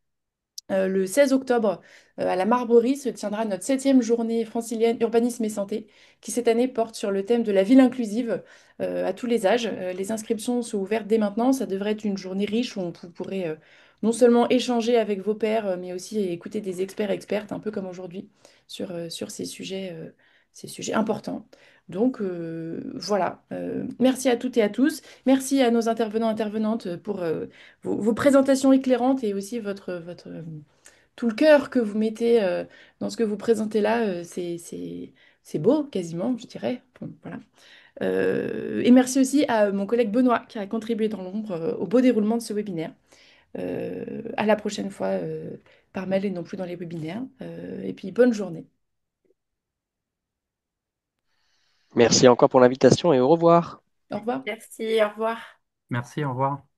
Le 16 octobre, à la Marbrerie, se tiendra notre septième journée francilienne Urbanisme et Santé, qui cette année porte sur le thème de la ville inclusive à tous les âges. Les inscriptions sont ouvertes dès maintenant. Ça devrait être une journée riche où vous pourrez non seulement échanger avec vos pairs, mais aussi écouter des experts expertes, un peu comme aujourd'hui, sur ces sujets importants. Donc voilà. Merci à toutes et à tous. Merci à nos intervenants intervenantes pour vos présentations éclairantes et aussi tout le cœur que vous mettez dans ce que vous présentez là. C'est beau, quasiment, je dirais. Bon, voilà. Et merci aussi à mon collègue Benoît qui a contribué dans l'ombre au beau déroulement de ce webinaire. À la prochaine fois par mail et non plus dans les webinaires. Et puis bonne journée. Merci encore pour l'invitation et au revoir. Au revoir. Merci, au revoir. Merci, au revoir.